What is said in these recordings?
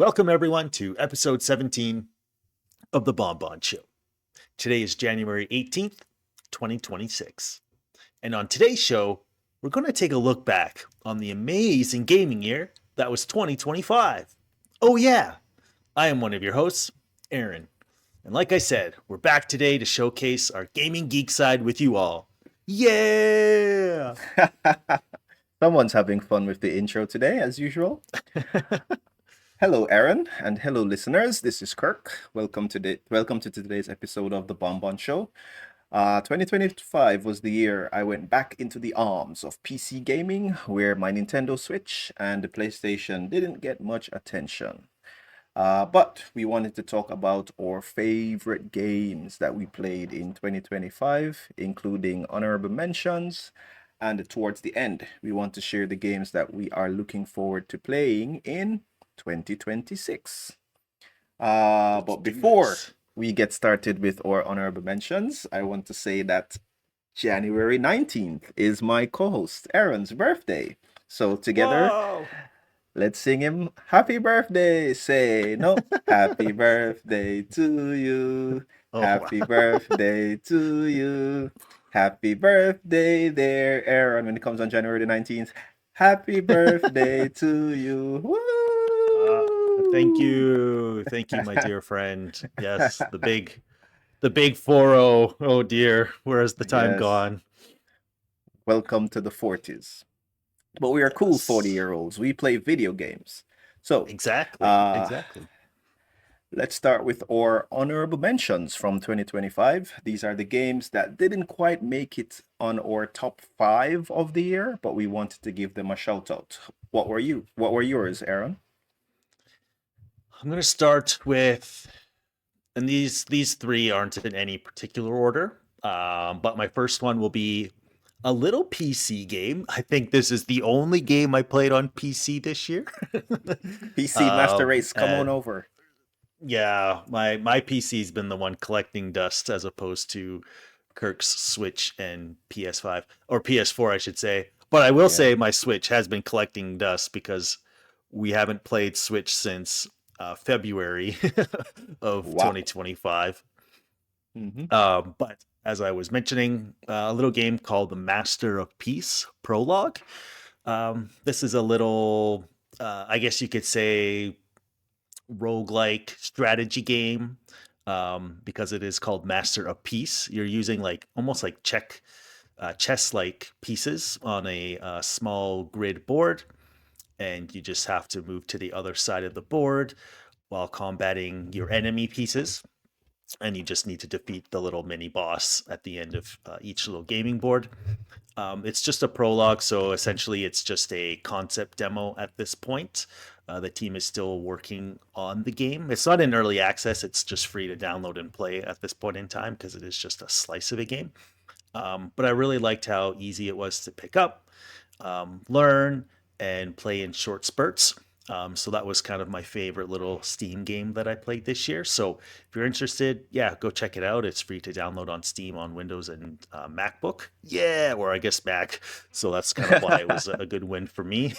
Welcome, everyone, to episode 17 of The Bonbon Show. Today is January 18th, 2026. And on today's show, we're going to take a look back on the amazing gaming year that was 2025. Oh, yeah, I am one of your hosts, Aaron. And like I said, we're back today to showcase our gaming geek side with you all. Yeah! Someone's having fun with the intro today, as usual. Hello, Aaron, and hello, listeners. This is Kirk. Welcome to today's episode of the Bonbon Show. 2025 was the year I went back into the arms of PC gaming, where my Nintendo Switch and the PlayStation didn't get much attention. But we wanted to talk about our favorite games that we played in 2025, including honorable mentions. And towards the end, we want to share the games that we are looking forward to playing in 2026. But before we get started with our honorable mentions, I want to say that January 19th is my co-host Aaron's birthday. So together, Whoa! let's sing him happy birthday. Say no, happy birthday to you. Oh, Happy wow. birthday to you. Happy birthday there, Aaron. When it comes on January the 19th, happy birthday to you. Thank Woo! you. Thank you, my dear friend. Yes, the big 4-0. Oh dear, where has the time Yes. gone? Welcome to the 40s. But we are cool Yes. 40-year-olds. We play video games. So, Exactly. uh, Exactly. let's start with our honorable mentions from 2025. These are the games that didn't quite make it on our top 5 of the year, but we wanted to give them a shout out. What were you? What were yours, Aaron? I'm going to start with, and these three aren't in any particular order. But my first one will be a little PC game. I think this is the only game I played on PC this year. PC Master Race, come on And over. yeah, my PC's been the one collecting dust as opposed to Kirk's Switch and PS5 or PS4, I should say. But I will Yeah. say my Switch has been collecting dust because we haven't played Switch since February of Wow. 2025. Mm-hmm. But as I was mentioning, a little game called The Master of Peace Prologue. This is a little, I guess you could say, roguelike strategy game because it is called Master of Peace. You're using like almost like chess-like pieces on a small grid board, and you just have to move to the other side of the board while combating your enemy pieces. And you just need to defeat the little mini boss at the end of each little gaming board. It's just a prologue, so essentially it's just a concept demo at this point. The team is still working on the game. It's not in early access, it's just free to download and play at this point in time because it is just a slice of a game. But I really liked how easy it was to pick up, learn, and play in short spurts. So that was kind of my favorite little Steam game that I played this year. So if you're interested, yeah, go check it out. It's free to download on Steam on Windows and MacBook. Yeah, or I guess Mac. So that's kind of why it was a good win for me.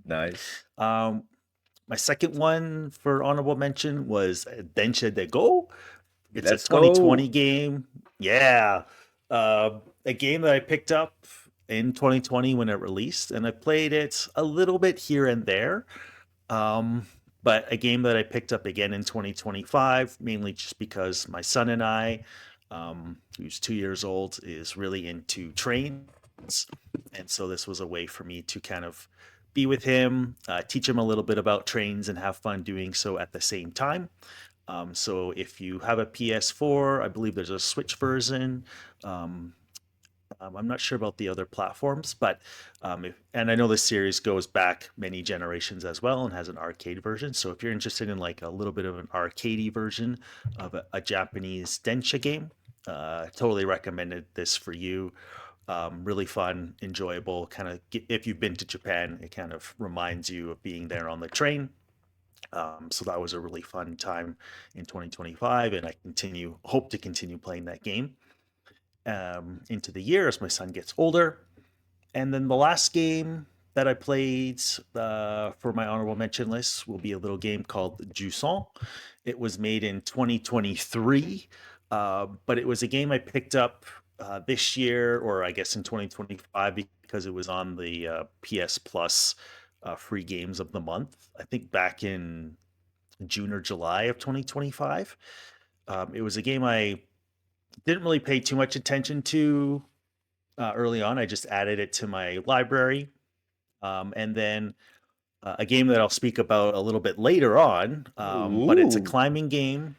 Nice. um, my second one for honorable mention was Densha de Go. It's a Let's 2020 go. game. Yeah. A game that I picked up in 2020 when it released, and I played it a little bit here and there. Um, but a game that I picked up again in 2025, mainly just because my son and I, who's 2 years old, is really into trains. And so this was a way for me to kind of be with him, teach him a little bit about trains, and have fun doing so at the same time. So if you have a PS4, I believe there's a Switch version. Um, I'm not sure about the other platforms, but and I know this series goes back many generations as well and has an arcade version. So if you're interested in like a little bit of an arcadey version of a Japanese Densha game, totally recommended this for you. Really fun, enjoyable. Kind of, if you've been to Japan, it kind of reminds you of being there on the train. So that was a really fun time in 2025, and I hope to continue playing that game into the year as my son gets older. And then the last game, that I played for my honorable mention list will be a little game called Jusant. It was made in 2023, but it was a game I picked up this year, or I guess in 2025, because it was on the PS Plus free games of the month. I think back in June or July of 2025. It was a game I didn't really pay too much attention to early on. I just added it to my library. And then a game that I'll speak about a little bit later on, but it's a Ooh. climbing game.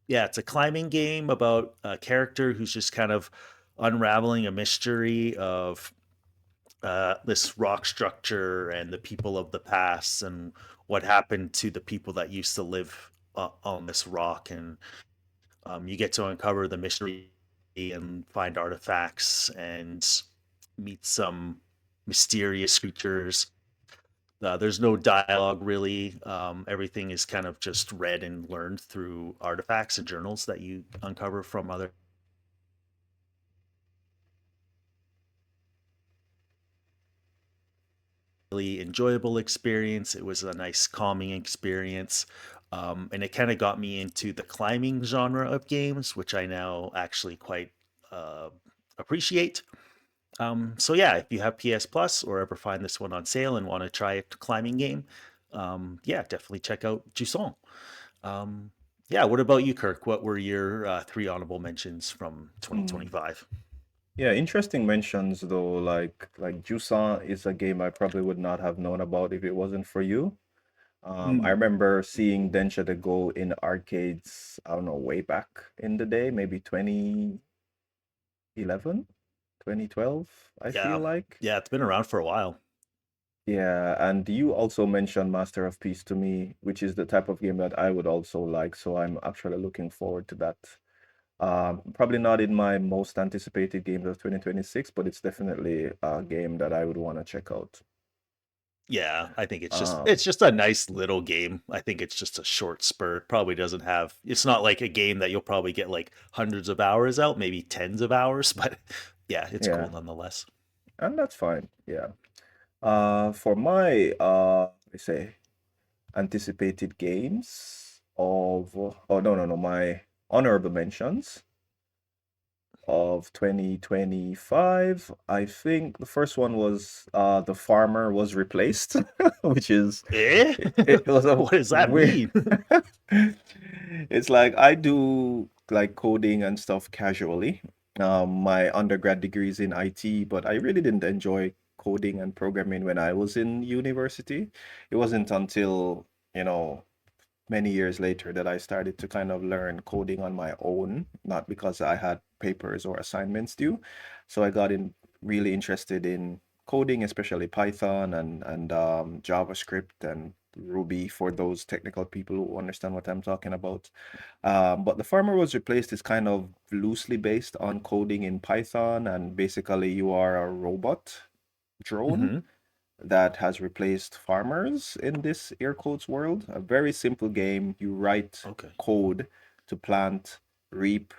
Yeah, it's a climbing game about a character who's just kind of unraveling a mystery of this rock structure and the people of the past and what happened to the people that used to live on this rock. And you get to uncover the mystery and find artifacts and meet some mysterious creatures. There's no dialogue really. Everything is kind of just read and learned through artifacts and journals that you uncover from other. Really enjoyable experience. It was a nice calming experience. And it kind of got me into the climbing genre of games, which I now actually quite uh, appreciate. So yeah, if you have PS Plus or ever find this one on sale and want to try a climbing game, yeah, definitely check out Jusant. Um, yeah, what about you, Kirk? What were your three honorable mentions from Hmm. 2025? Yeah, interesting mentions though. Like Jusant is a game I probably would not have known about if it wasn't for you. I Mm, remember seeing Densha de Go in arcades, I don't know, way back in the day, maybe 2011, 2012, I feel yeah, like. yeah, it's been around for a while. Yeah, and you also mentioned Master of Peace to me, which is the type of game that I would also like, so I'm actually looking forward to that. Probably not in my most anticipated games of 2026, but it's definitely a game that I would want to check out. Yeah, I think Um, it's just a nice little game. I think it's just a short spurt. Probably doesn't have. It's not like a game that you'll probably get like hundreds of hours out, maybe tens of hours, but yeah, it's yeah, cool nonetheless. and that's fine. Yeah. For my I say anticipated games of oh no, my honorable mentions of 2025. I think the first one was The Farmer Was Replaced, which is Eh? it was a What does that weird. mean? It's like I do like coding and stuff casually. My undergrad degree is in IT, but I really didn't enjoy coding and programming when I was in university. It wasn't until, you know, many years later that I started to kind of learn coding on my own, not because I had papers or assignments due. So I got in really interested in coding, especially Python and JavaScript and Ruby for those technical people who understand what I'm talking about. But the farmer was replaced is kind of loosely based on coding in Python, and basically you are a robot drone Hmm. that has replaced farmers in this air quotes world. A very simple game. You write Okay. code to plant, reap,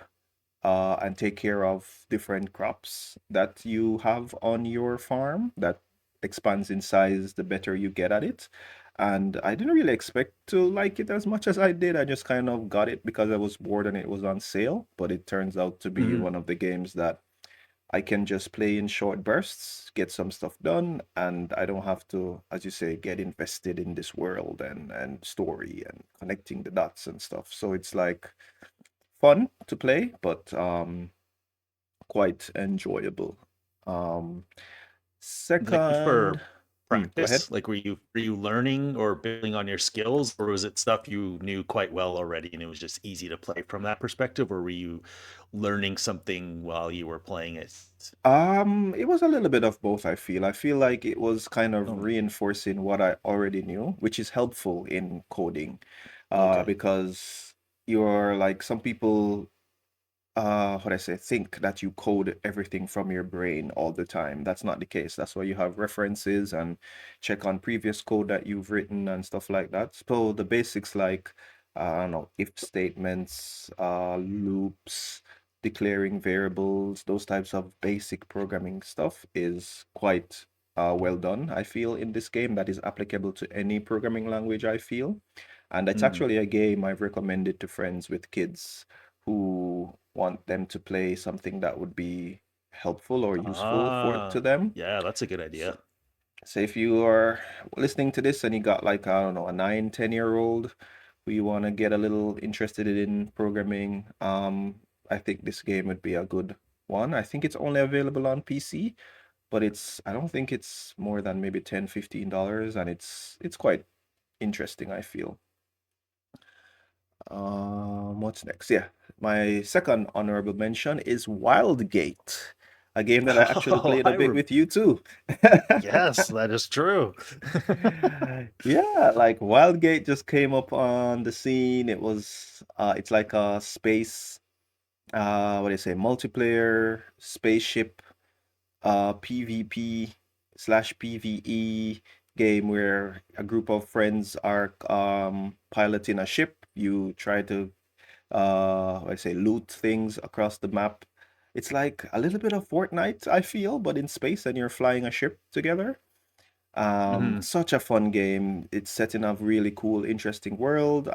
and take care of different crops that you have on your farm that expands in size the better you get at it. And I didn't really expect to like it as much as I did. I just kind of got it because I was bored and it was on sale. But it turns out to be Hmm. one of the games that I can just play in short bursts, get some stuff done, and I don't have to, as you say, get invested in this world and story and connecting the dots and stuff. So it's like fun to play, but quite enjoyable. Um, Like second, for go ahead. practice, like were you learning or building on your skills, or was it stuff you knew quite well already and it was just easy to play from that perspective, or were you learning something while you were playing it? It was a little bit of both, I feel. I feel like it was kind of Oh, reinforcing what I already knew, which is helpful in coding. okay. Because you're like some people how do I say, think that you code everything from your brain all the time. That's not the case. That's why you have references and check on previous code that you've written and stuff like that. So the basics like, I don't know, if statements, loops, declaring variables, those types of basic programming stuff is quite well done, I feel, in this game that is applicable to any programming language, I feel. And it's Mm. actually a game I've recommended to friends with kids who want them to play something that would be helpful or useful to Ah, them. yeah, that's a good So, idea. so if you are listening to this and you got like, I don't know, a 9, 10-year-old who you want to get a little interested in programming, I think this game would be a good one. I think it's only available on PC, but I don't think it's more than maybe $10, $15, and it's quite interesting, I feel. What's next? Yeah, my second honorable mention is Wildgate, a game that I actually Oh, played a bit with you too. yes, that is true. Yeah, like Wildgate just came up on the scene. It's like a space, what do you say, multiplayer spaceship PvP slash PvE game where a group of friends are piloting a ship. You try to what do you say, loot things across the map. It's like a little bit of Fortnite, I feel, but in space, and you're flying a ship together. Mhm. Such a fun game. It's set in a really cool, interesting world.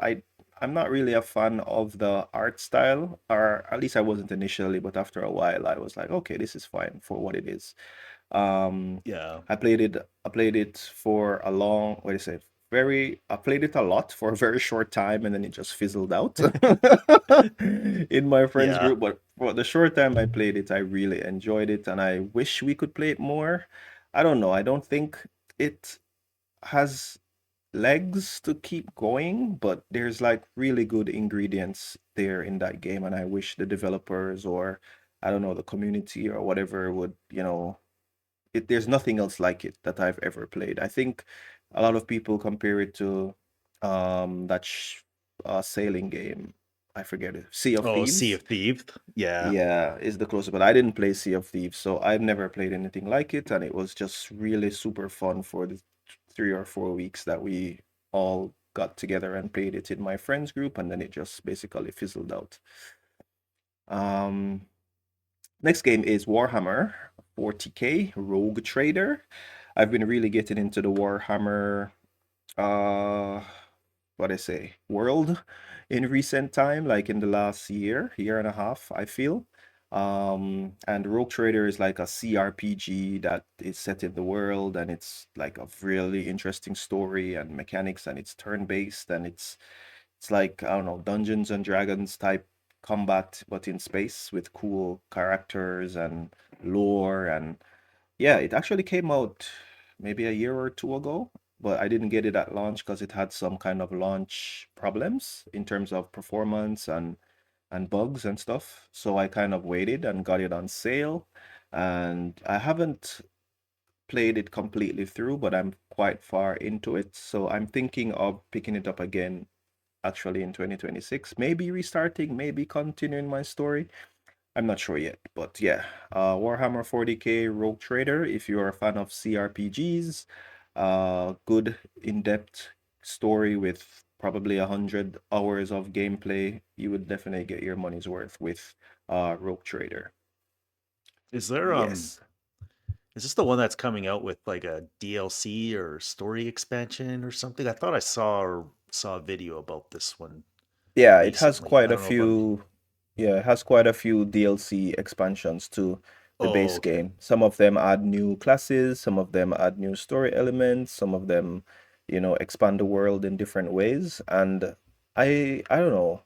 I'm not really a fan of the art style, or at least I wasn't initially, but after a while I was like, okay, this is fine for what it is. Um, Yeah. I played it for a long, what do you say? I played it a lot for a very short time and then it just fizzled out in my friends Yeah. group. But for the short time I played it, I really enjoyed it and I wish we could play it more. I don't know. I don't think it has legs to keep going, but there's like really good ingredients there in that game, and I wish the developers or I don't know, the community or whatever would, there's nothing else like it that I've ever played. I think a lot of people compare it to sailing game. I forget it. Sea of Oh, Sea Thieves. of Thieves. Yeah. Yeah, is the closest, but I didn't play Sea of Thieves, so I've never played anything like it, and it was just really super fun for the 3 or 4 weeks that we all got together and played it in my friends group, and then it just basically fizzled out. Um, Next game is Warhammer 40K Rogue Trader. I've been really getting into the Warhammer uh what I say, world in recent time, like in the last year and a half, I feel. And Rogue Trader is like a CRPG that is set in the world, and it's like a really interesting story and mechanics, and it's turn-based, and it's like, I don't know, Dungeons and Dragons type combat, but in space with cool characters and lore. And yeah, it actually came out maybe a year or two ago, but I didn't get it at launch because it had some kind of launch problems in terms of performance and bugs and stuff. So I kind of waited and got it on sale. And I haven't played it completely through, but I'm quite far into it. So I'm thinking of picking it up again actually in 2026. Maybe restarting, maybe continuing my story. I'm not sure yet, but yeah, Warhammer 40K Rogue Trader. If you're a fan of CRPGs, good in-depth story with probably 100 hours of gameplay, you would definitely get your money's worth with Rogue Trader. Is there Yes. is this the one that's coming out with like a DLC or story expansion or something? I thought I saw a video about this one Yeah, it has recently. I quite a don't know if I'm few. Yeah, it has quite a few DLC expansions to the Oh, base okay. game. Some of them add new classes, some of them add new story elements, some of them, expand the world in different ways. And I don't know.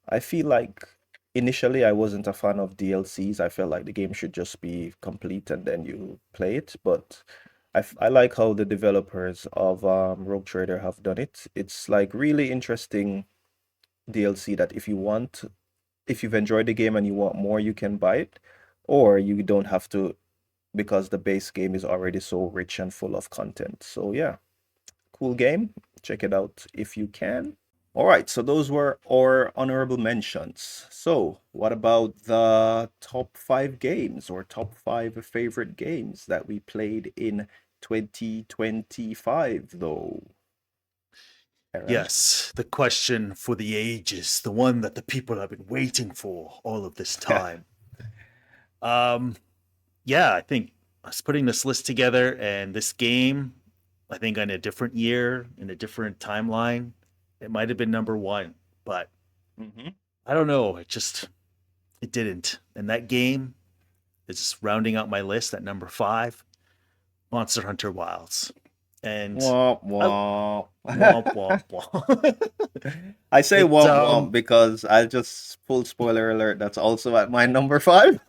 I feel like initially I wasn't a fan of DLCs. I felt like the game should just be complete and then you play it. But I like how the developers of Rogue Trader have done it. It's like really interesting DLC that if you've enjoyed the game and you want more, you can buy it, or you don't have to because the base game is already so rich and full of content. So yeah, cool game. Check it out if you can. All right, so those were our honorable mentions. So, what about the top 5 games or top 5 favorite games that we played in 2025, though, Aaron? Yes, the question for the ages, the one that the people have been waiting for all of this time. Um, yeah, I think. I was putting this list together, and this game, I think in a different year, in a different timeline, it might have been number one, but Hmm. I don't know. It didn't. And that game is rounding out my list at number five, Monster Hunter Wilds. And Womp I womp. womp womp womp. I say it womp womp because I just full spoiler alert. That's also at my number five.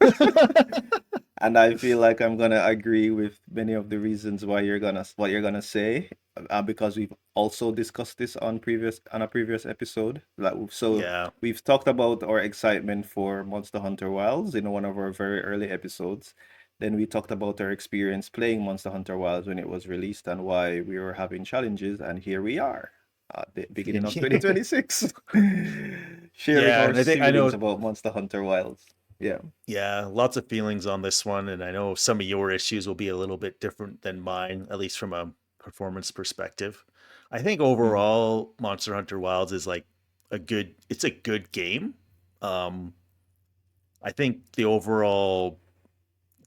And I feel like I'm gonna agree with many of the reasons why you're gonna say, because we've also discussed this on a previous episode. So yeah. we've talked about our excitement for Monster Hunter Wilds in one of our very early episodes. Then we talked about our experience playing Monster Hunter Wilds when it was released and why we were having challenges, and here we are at the beginning of 2026, sharing Yeah, our and I feelings know about Monster Hunter Wilds. Yeah. yeah, lots of feelings on this one, and I know some of your issues will be a little bit different than mine, at least from a performance perspective. I think Mhm. overall, Monster Hunter Wilds is like it's a good game. Um, I think the overall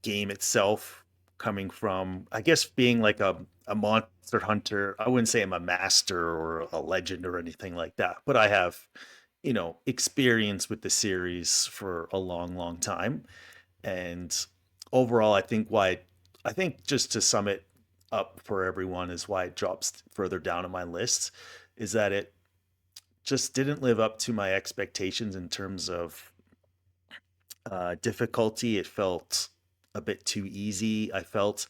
game itself, coming from, I guess, being like a monster hunter, I wouldn't say I'm a master or a legend or anything like that, but I have, experience with the series for a long, long time. And overall, I think just to sum it up for everyone is why it drops further down on my list is that it just didn't live up to my expectations in terms of difficulty. It felt a bit too easy. I felt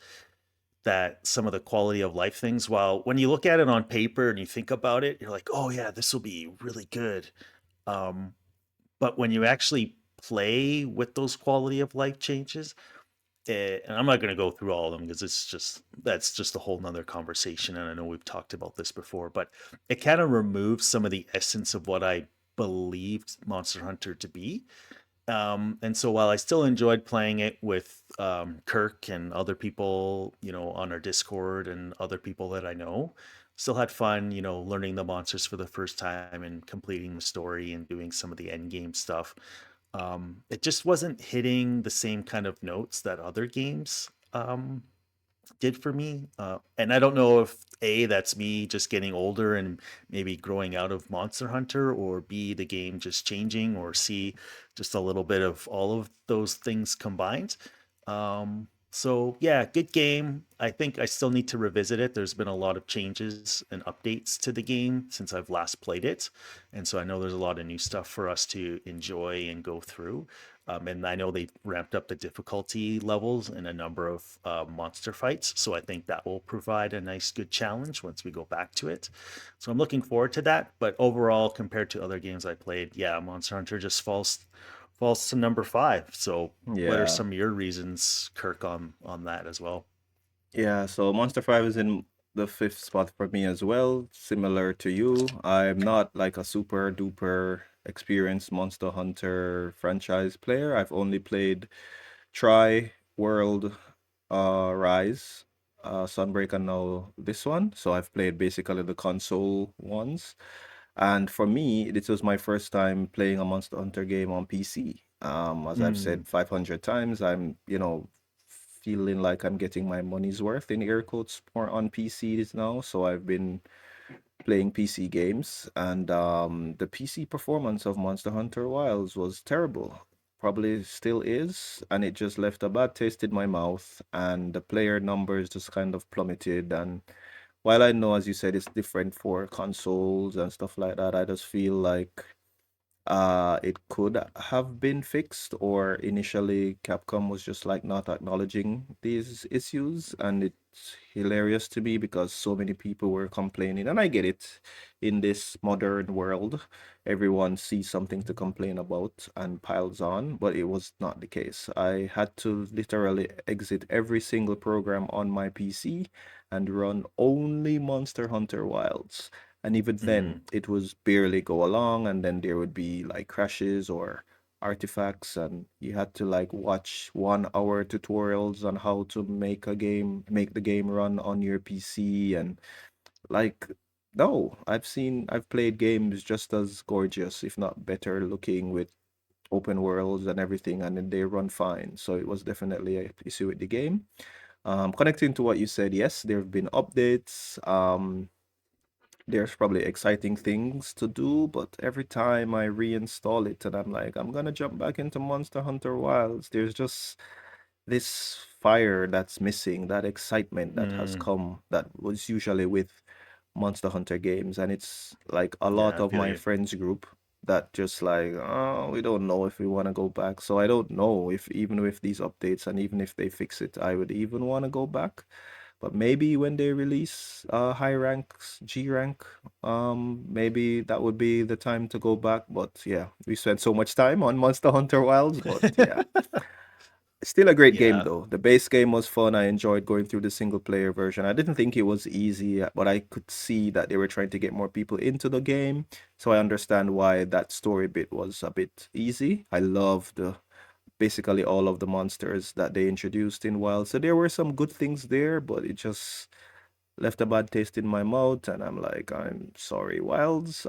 that some of the quality of life things, while when you look at it on paper and you think about it, you're like, oh yeah, this will be really good. Um, but when you actually play with those quality of life changes, and I'm not going to go through all of them because that's just a whole nother conversation. And I know we've talked about this before, but it kind of removes some of the essence of what I believed Monster Hunter to be. And so while I still enjoyed playing it with Kirk and other people, on our Discord and other people that I know, still had fun, learning the monsters for the first time and completing the story and doing some of the end game stuff. It just wasn't hitting the same kind of notes that other games did for me. And I don't know if A, that's me just getting older and maybe growing out of Monster Hunter, or B, the game just changing, or C, just a little bit of all of those things combined. So yeah, good game. I think I still need to revisit it. There's been a lot of changes and updates to the game since I've last played it. And so I know there's a lot of new stuff for us to enjoy and go through. And I know they ramped up the difficulty levels in a number of monster fights. So I think that will provide a nice, good challenge once we go back to it. So I'm looking forward to that. But overall, compared to other games I played, yeah, Monster Hunter just falls to number five. So what are Yeah. some of your reasons, Kirk, on that as well? Yeah, so Monster 5 is in the fifth spot for me as well, similar to you. I'm not like a super duper experienced Monster Hunter franchise player. I've only played Try, World, Rise, Sunbreak, and now this one. So I've played basically the console ones. And for me, this was my first time playing a Monster Hunter game on PC. As I've Mm, said 500 times, I'm, feeling like I'm getting my money's worth in air quotes more on PCs now. So I've been playing PC games, and the PC performance of Monster Hunter Wilds was terrible. Probably still is, and it just left a bad taste in my mouth, and the player numbers just kind of plummeted. And while I know, as you said, it's different for consoles and stuff like that, I just feel like it could have been fixed, or initially Capcom was just like not acknowledging these issues, and it's hilarious to me because so many people were complaining, and I get it. In this modern world, everyone sees something to complain about and piles on, but it was not the case. I had to literally exit every single program on my PC and run only Monster Hunter Wilds, and even then mm, it was barely go along, and then there would be like crashes or artifacts, and you had to like watch 1 hour tutorials on how to make the game run on your PC. And like, no, I've played games just as gorgeous, if not better looking, with open worlds and everything, and then they run fine. So it was definitely a issue with the game. Connecting to what you said, yes, there have been updates. There's probably exciting things to do, but every time I reinstall it and I'm like, I'm gonna jump back into Monster Hunter Wilds, there's just this fire that's missing, that excitement that has Mm, come that was usually with Monster Hunter games. And it's like a lot yeah, I of feel my you. friends group that just like, oh, we don't know if we want to go back. So I don't know if even with these updates and even if they fix it, I would even want to go back. But maybe when they release high ranks, G rank, maybe that would be the time to go back. But yeah, we spent so much time on Monster Hunter Wilds, but yeah. Still a great game Yeah. though. The base game was fun. I enjoyed going through the single player version. I didn't think it was easy, but I could see that they were trying to get more people into the game. So I understand why that story bit was a bit easy. I loved basically all of the monsters that they introduced in Wild. So there were some good things there, but it just left a bad taste in my mouth. And I'm like, I'm sorry, Wilds.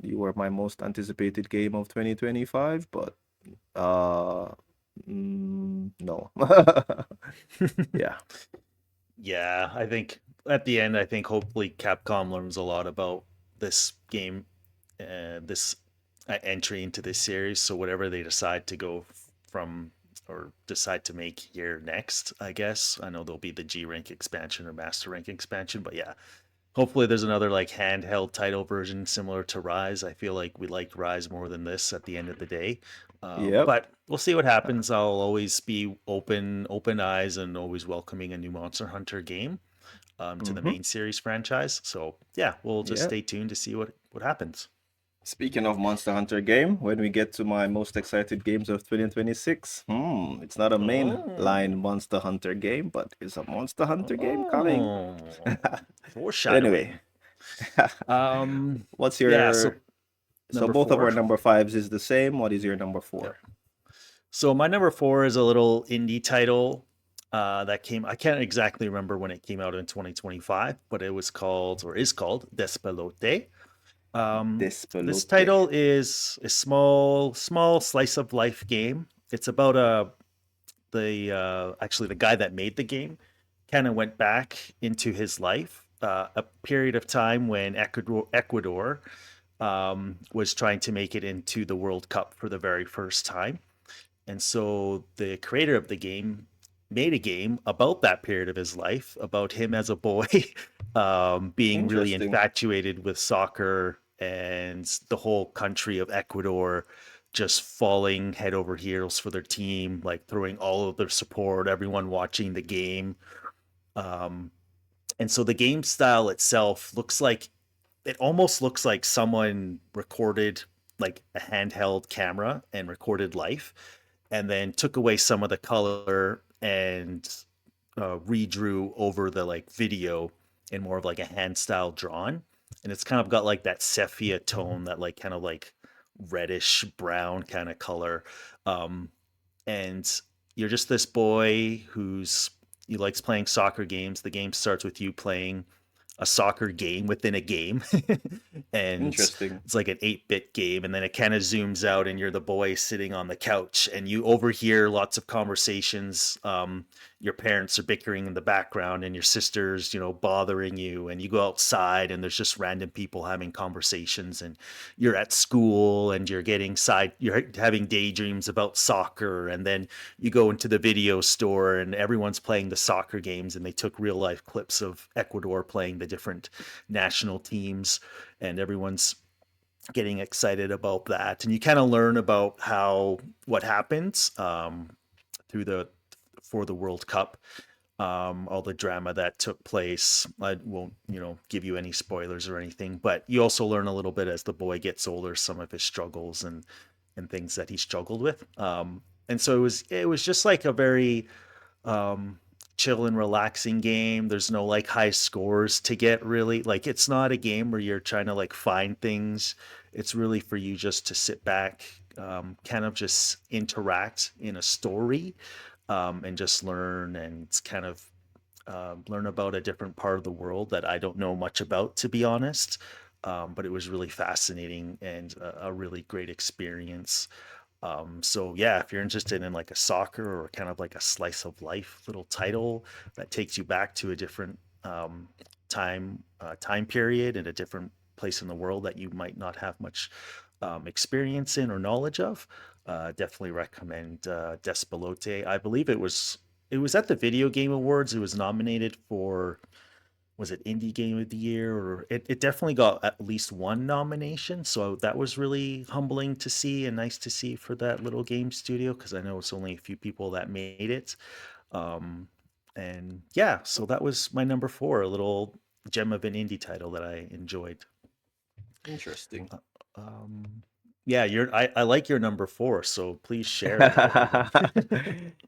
You were my most anticipated game of 2025, but uh, no. Yeah. Yeah, I think at the end, I think hopefully Capcom learns a lot about this game, this entry into this series. So whatever they decide to go from or decide to make here next, I guess. I know there'll be the G rank expansion or Master rank expansion, but yeah, hopefully there's another like handheld title version similar to Rise. I feel like we liked Rise more than this at the end of the day. Yep. But we'll see what happens. I'll always be open eyes and always welcoming a new Monster Hunter game to the Mm-hmm. main series franchise. So yeah, we'll just Yep. stay tuned to see what happens. Speaking of Monster Hunter game, when we get to my most excited games of 2026, it's not a main line Oh, Monster Hunter game, but it's a Monster Hunter game coming. oh, But anyway, foreshadowing. Um, what's yeah. your... So So number both of four. our number fives is the same. What is your number Yep. four? So my number four is a little indie title that came. I can't exactly remember when it came out in 2025, but it was called or is called Despelote. This Despelote. title is a small slice of life game. It's about the actually the guy that made the game kind of went back into his life, a period of time when Ecuador was trying to make it into the World Cup for the very first time. And so the creator of the game made a game about that period of his life, about him as a boy being really Interesting. infatuated with soccer and the whole country of Ecuador just falling head over heels for their team, like throwing all of their support, everyone watching the game. Um, and so the game style itself looks like it almost looks like someone recorded like a handheld camera and recorded life and then took away some of the color and redrew over the like video in more of like a hand style drawn, and it's kind of got like that sepia tone, that like kind of like reddish brown kind of color. um and you're just this boy who's he likes playing soccer games. The game starts with you playing a soccer game within a game. And Interesting. it's like an 8-bit game, and then it kind of zooms out and you're the boy sitting on the couch and you overhear lots of conversations. Your parents are bickering in the background and your sisters, bothering you, and you go outside and there's just random people having conversations, and you're at school and you're having daydreams about soccer, and then you go into the video store and everyone's playing the soccer games, and they took real life clips of Ecuador playing the different national teams, and everyone's getting excited about that, and you kind of learn about how what happens through the for the World Cup, all the drama that took place. I won't, give you any spoilers or anything, but you also learn a little bit as the boy gets older, some of his struggles and things that he struggled with. And so it was just like a very um, chill and relaxing game. There's no like high scores to get really. Like it's not a game where you're trying to like find things. It's really for you just to sit back, kind of just interact in a story, and just learn and kind of learn about a different part of the world that I don't know much about, to be honest. But it was really fascinating and a really great experience. So yeah, if you're interested in like a soccer or kind of like a slice of life little title that takes you back to a different time period and a different place in the world that you might not have much experience in or knowledge of, definitely recommend Despelote. I believe it was at the Video Game Awards. It was nominated for, was it Indie Game of the Year, or it definitely got at least one nomination. So that was really humbling to see and nice to see for that little game studio, because I know it's only a few people that made it. Um, and yeah, so that was my number four, a little gem of an indie title that I enjoyed. Interesting. Uh, Um, yeah, I like your number four, so please share it with everyone.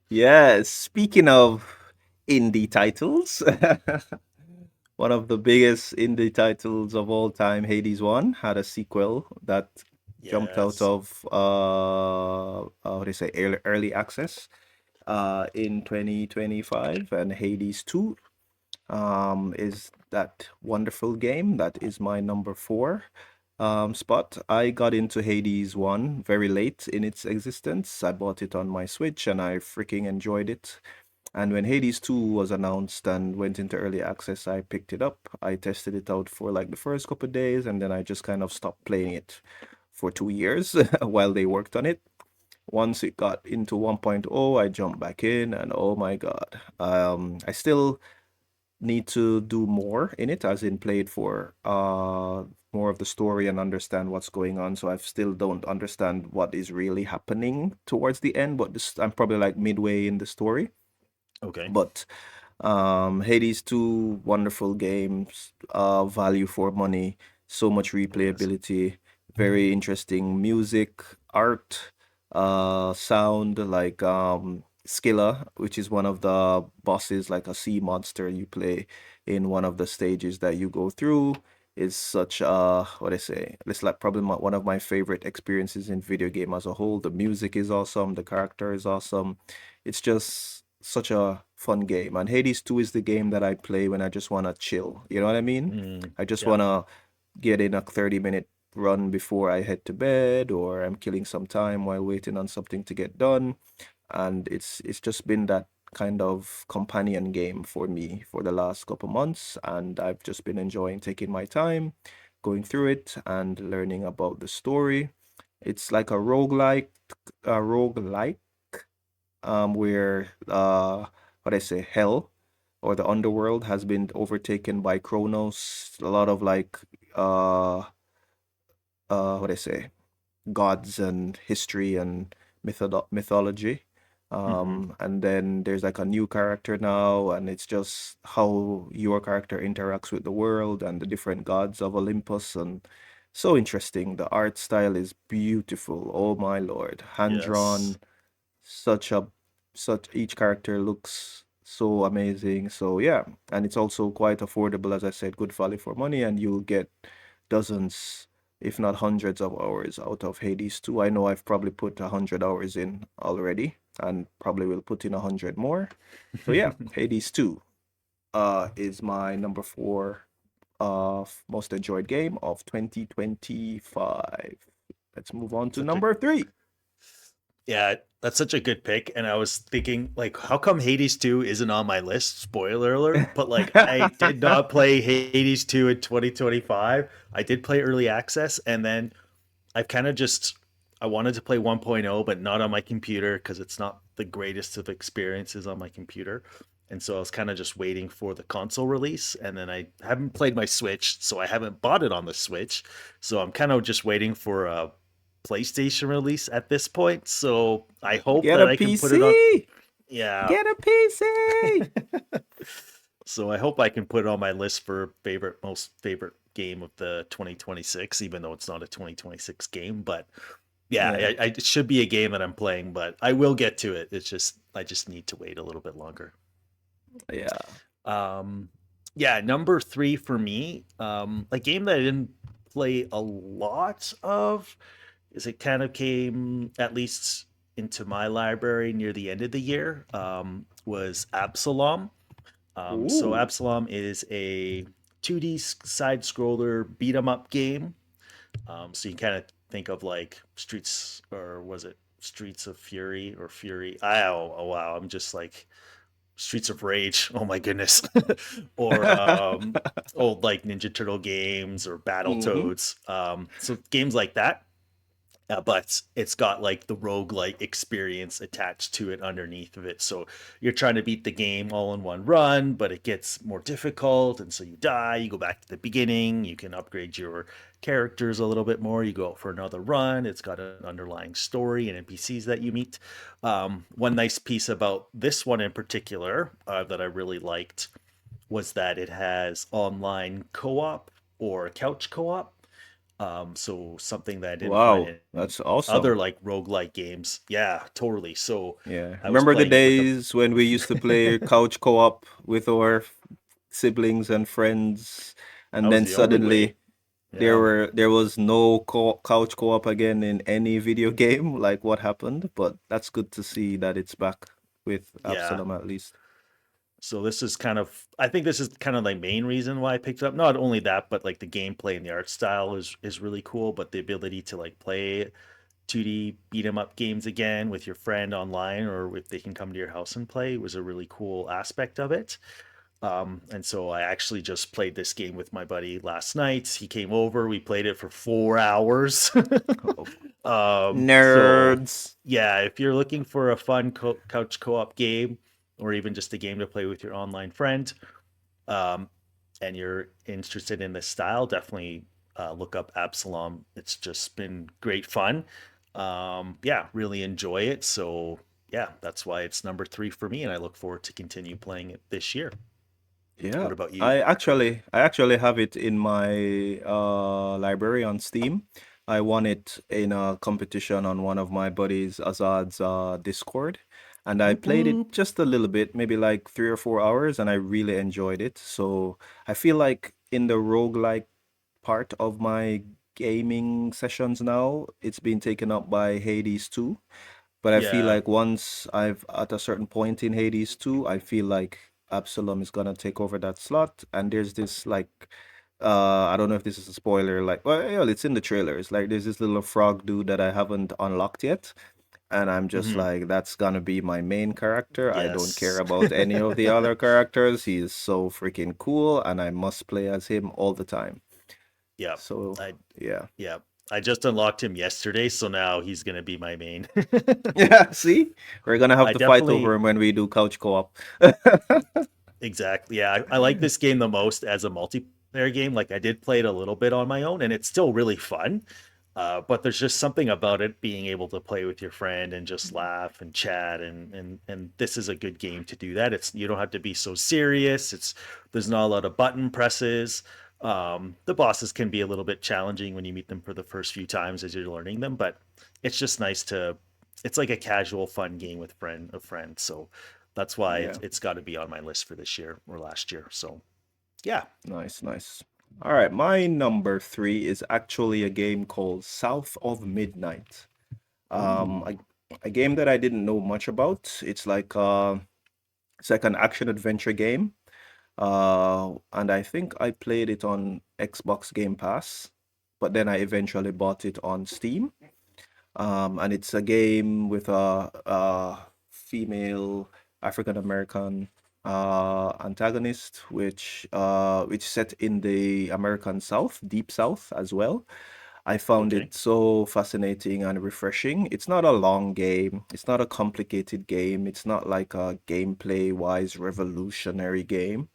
Yes, speaking of indie titles, one of the biggest indie titles of all time, Hades 1, had a sequel that jumped out Yes. of what do you say, early access in 2025, and Hades 2 is that wonderful game that is my number four spot. I got into Hades 1 very late in its existence. I bought it on my Switch and I freaking enjoyed it. And when Hades 2 was announced and went into early access, I picked it up. I tested it out for like the first couple of days and then I just kind of stopped playing it for 2 years while they worked on it. Once it got into 1.0, I jumped back in and oh my God. I still need to do more in it, as in play it for more of the story and understand what's going on. So I still don't understand what is really happening towards the end, but I'm probably like midway in the story. Okay. But Hades 2, wonderful games, value for money, so much Yes. replayability, very interesting music, art, sound, like Skilla, which is one of the bosses, like a sea monster you play in one of the stages that you go through. Is such what I say, it's like probably one of my favorite experiences in video game as a whole. The music is awesome, the character is awesome. It's just such a fun game. And Hades 2 is the game that I play when I just want to chill. You know what I mean? Mm, I just yeah. want to get in a 30-minute run before I head to bed, or I'm killing some time while waiting on something to get done. And it's just been that kind of companion game for me for the last couple months. And I've just been enjoying taking my time, going through it and learning about the story. It's like a roguelike where what I say, hell or the underworld has been overtaken by Kronos. A lot of like what I say, gods and history and mythology. Hmm. And then there's like a new character now, and it's just how your character interacts with the world and the different gods of Olympus, and so interesting. The art style is beautiful. Oh my lord, hand Yes. drawn, such a such each character looks so amazing. So yeah, and it's also quite affordable, as I said, good value for money, and you'll get dozens, if not hundreds of hours out of Hades 2. I know I've probably put 100 hours in already and probably will put in 100 more. So yeah, Hades 2 is my number four most enjoyed game of 2025. Let's move on to Such a number three. Yeah, that's such a good pick. And I was thinking, like, how come Hades 2 isn't on my list? Spoiler alert. But like I did not play Hades 2 in 2025. I did play early access, and then I've kind of just I wanted to play 1.0, but not on my computer because it's not the greatest of experiences on my computer. And so I was kind of just waiting for the console release. And then I haven't played my Switch, so I haven't bought it on the Switch. So I'm kind of just waiting for a PlayStation release at this point. So I hope Get that a I can put it on. PC! Yeah. Get a PC! So I hope I can put it on my list for most favorite game of the 2026, even though it's not a 2026 game. But yeah, Yeah, it should be a game that I'm playing, but I will get to it. It's just I just need to wait a little bit longer. yeah. Um, yeah, number three for me, a game that I didn't play a lot of, is it kind of came at least into my library near the end of the year, was Absolum. So Ooh. Absolum is a 2D side scroller beat 'em up game. So you can kind of think of like Streets, or was it Streets of Fury or Fury. Oh wow, I'm just like Streets of Rage. Oh my goodness. Or old like Ninja Turtle games or Hmm. Battletoads. So games like that, but it's got like the roguelike experience attached to it underneath of it. So you're trying to beat the game all in one run, but it gets more difficult. And so you die, you go back to the beginning, you can upgrade your characters a little bit more, you go out for another run. It's got an underlying story and NPCs that you meet. One nice piece about this one in particular that I really liked was that it has online co op or couch co op, so something that I didn't find Wow, in that's other awesome. like roguelike games. Yeah, totally. So Yeah. I was Remember the playing it with a days when we used to play couch co-op with our siblings and friends, that and was then the only way. suddenly Yeah. there was no couch co-op again in any video game? Like what happened? But that's good to see that it's back with Yeah. Absolum at least. So this is kind of I think this is kind of the main reason why I picked it up. Not only that, but like the gameplay and the art style is really cool, but the ability to like play 2D beat 'em up games again with your friend online or if they can come to your house and play was a really cool aspect of it. And so I actually just played this game with my buddy last night. He came over, we played it for 4 hours. Oh, So nerds. yeah, if you're looking for a fun couch co-op game, or even just a game to play with your online friend, um, and you're interested in this style, definitely look up Absalom. It's just been great fun. Yeah, really enjoy it. So yeah, that's why it's number three for me, and I look forward to continue playing it this year. Yeah, What about you? I actually have it in my library on Steam. I won it in a competition on one of my buddies Azad's Discord, and I Whoop played it whoop. just a little bit, maybe like 3 or 4 hours, and I really enjoyed it. So I feel like in the roguelike part of my gaming sessions now, it's been taken up by Hades 2. But I feel Yeah. like once I've at a certain point in Hades 2, I feel like Absalom is gonna take over that slot. And there's this like I don't know if this is a spoiler, like well, it's in the trailers. Like there's this little frog dude that I haven't unlocked yet. And I'm just Hmm. like, that's gonna be my main character. I don't care Yes. about any of the other characters. He is so freaking cool, and I must play as him all the time. Yeah. So I yeah. yeah. I just unlocked him yesterday, so now he's gonna be my main. Yeah, see? We're gonna have I to fight over definitely him when we do couch co-op. exactly. Yeah, I like this game the most as a multiplayer game. Like I did play it a little bit on my own, and it's still really fun. But there's just something about it being able to play with your friend and just laugh and chat, and this is a good game to do that. It's you don't have to be so serious. It's there's not a lot of button presses. The bosses can be a little bit challenging when you meet them for the first few times as you're learning them, but it's just nice to. It's like a casual, fun game with a friend. So that's why Yeah, it's got to be on my list for this year or last year. So yeah. nice, nice. All right, my number three is actually a game called South of Midnight. Um, Ooh. a, a game that I didn't know much about. It's like an action adventure game. And I think I played it on Xbox Game Pass, but then I eventually bought it on Steam. And it's a game with a female African American antagonist, which set in the American South, Deep South as well. I found Okay. it so fascinating and refreshing. It's not a long game. It's not a complicated game. It's not like a gameplay wise revolutionary game,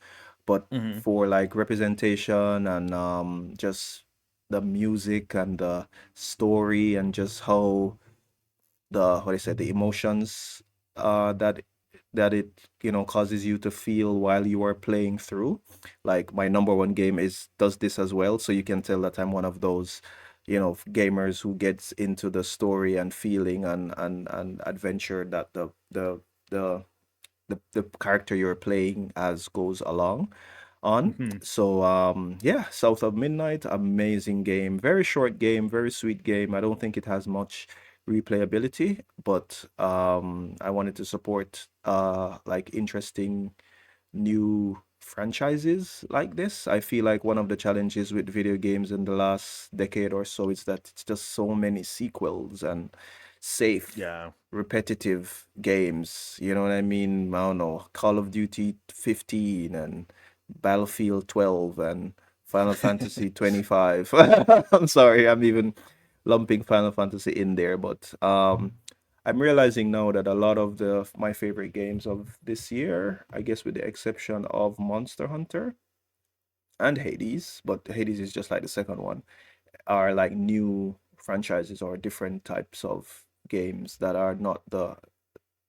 but Hmm. for like representation and just the music and the story and just how the what I said the emotions that it causes you to feel while you are playing through. Like my number one game is does this as well, so you can tell that I'm one of those gamers who gets into the story and feeling and adventure that the the character you're playing as goes along on. Hmm. So yeah, South of Midnight, amazing game. Very short game, very sweet game. I don't think it has much replayability, but I wanted to support like interesting new franchises like this. I feel like one of the challenges with video games in the last decade or so is that it's just so many sequels and safe, Yeah. repetitive games. You know what I mean? I don't know, Call of Duty 15 and Battlefield 12 and Final Fantasy 25. I'm sorry, I'm even lumping Final Fantasy in there, but I'm realizing now that a lot of the my favorite games of this year, I guess with the exception of Monster Hunter and Hades, but Hades is just like the second one, are like new franchises or different types of games that are not the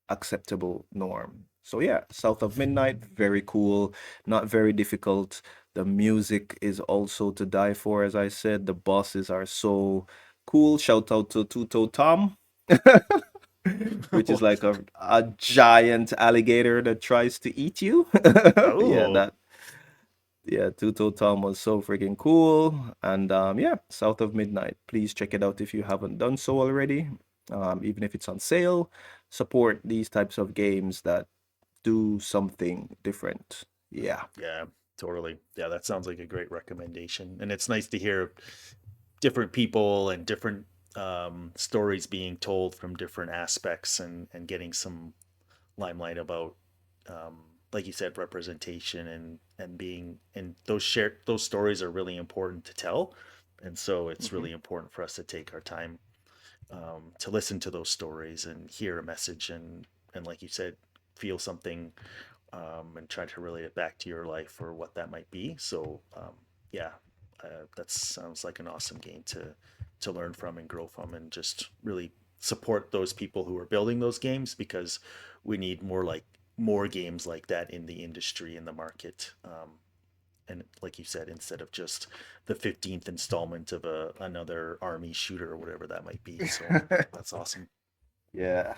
acceptable norm. So yeah, South of Midnight, very cool, not very difficult. The music is also to die for, as I said. The bosses are so cool. Shout out to Tuto Tom, which is like a giant alligator that tries to eat you. Yeah, Oh, Tuto Tom was so freaking cool. And yeah, South of Midnight. Please check it out if you haven't done so already. Even if it's on sale, support these types of games that do something different. Yeah. yeah, totally. Yeah, that sounds like a great recommendation. And it's nice to hear different people and different stories being told from different aspects and getting some limelight about, um, like you said, representation and being, and those stories are really important to tell. And so it's Mhm. really important for us to take our time to listen to those stories and hear a message and like you said, feel something and try to relate it back to your life or what that might be. So yeah, that sounds like an awesome game to learn from and grow from, and just really support those people who are building those games, because we need more games like that in the industry, in the market. And like you said, instead of just the 15th installment of another army shooter or whatever that might be. So that's awesome. Yeah.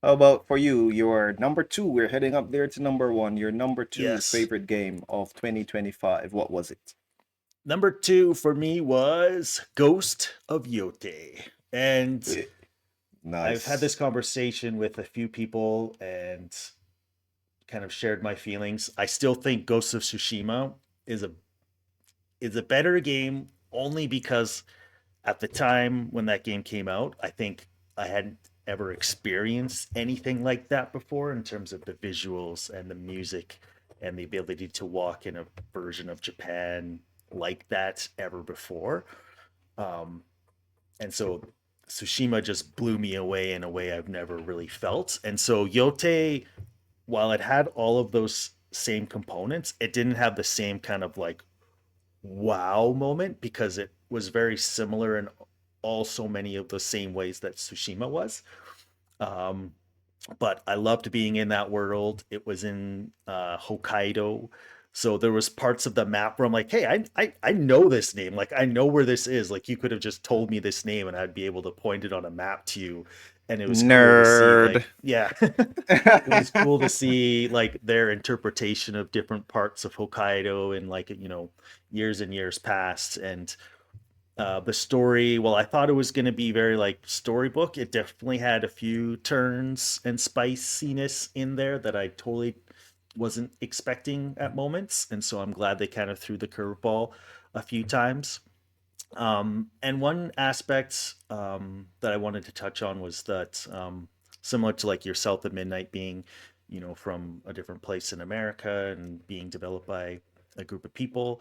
How about for you? Your number two, we're heading up there to number one. Your number two Yes. favorite game of 2025. What was it? Number two for me was Ghost of Yotei. And Eh, I've had Nice. this conversation with a few people and kind of shared my feelings. I still think Ghost of Tsushima is a is a better game, only because at the time when that game came out, I think I hadn't ever experienced anything like that before, in terms of the visuals and the music and the ability to walk in a version of Japan like that ever before. Um, and so Tsushima just blew me away in a way I've never really felt. And so Yotei, while it had all of those same components, it didn't have the same kind of like wow moment, because it was very similar in all so many of the same ways that Tsushima was. Um, but I loved being in that world. It was in Hokkaido. So there was parts of the map where I'm like, hey, I know this name. Like, I know where this is. Like, you could have just told me this name and I'd be able to point it on a map to you. And it was cool to see, Nerd. like, yeah, it was cool to see like their interpretation of different parts of Hokkaido and like, years and years past. And the story, well, I thought it was going to be very like storybook. It definitely had a few turns and spiciness in there that I totally wasn't expecting at moments. And so I'm glad they kind of threw the curveball a few times. And one aspect that I wanted to touch on was that, similar to like your South of Midnight being, from a different place in America and being developed by a group of people,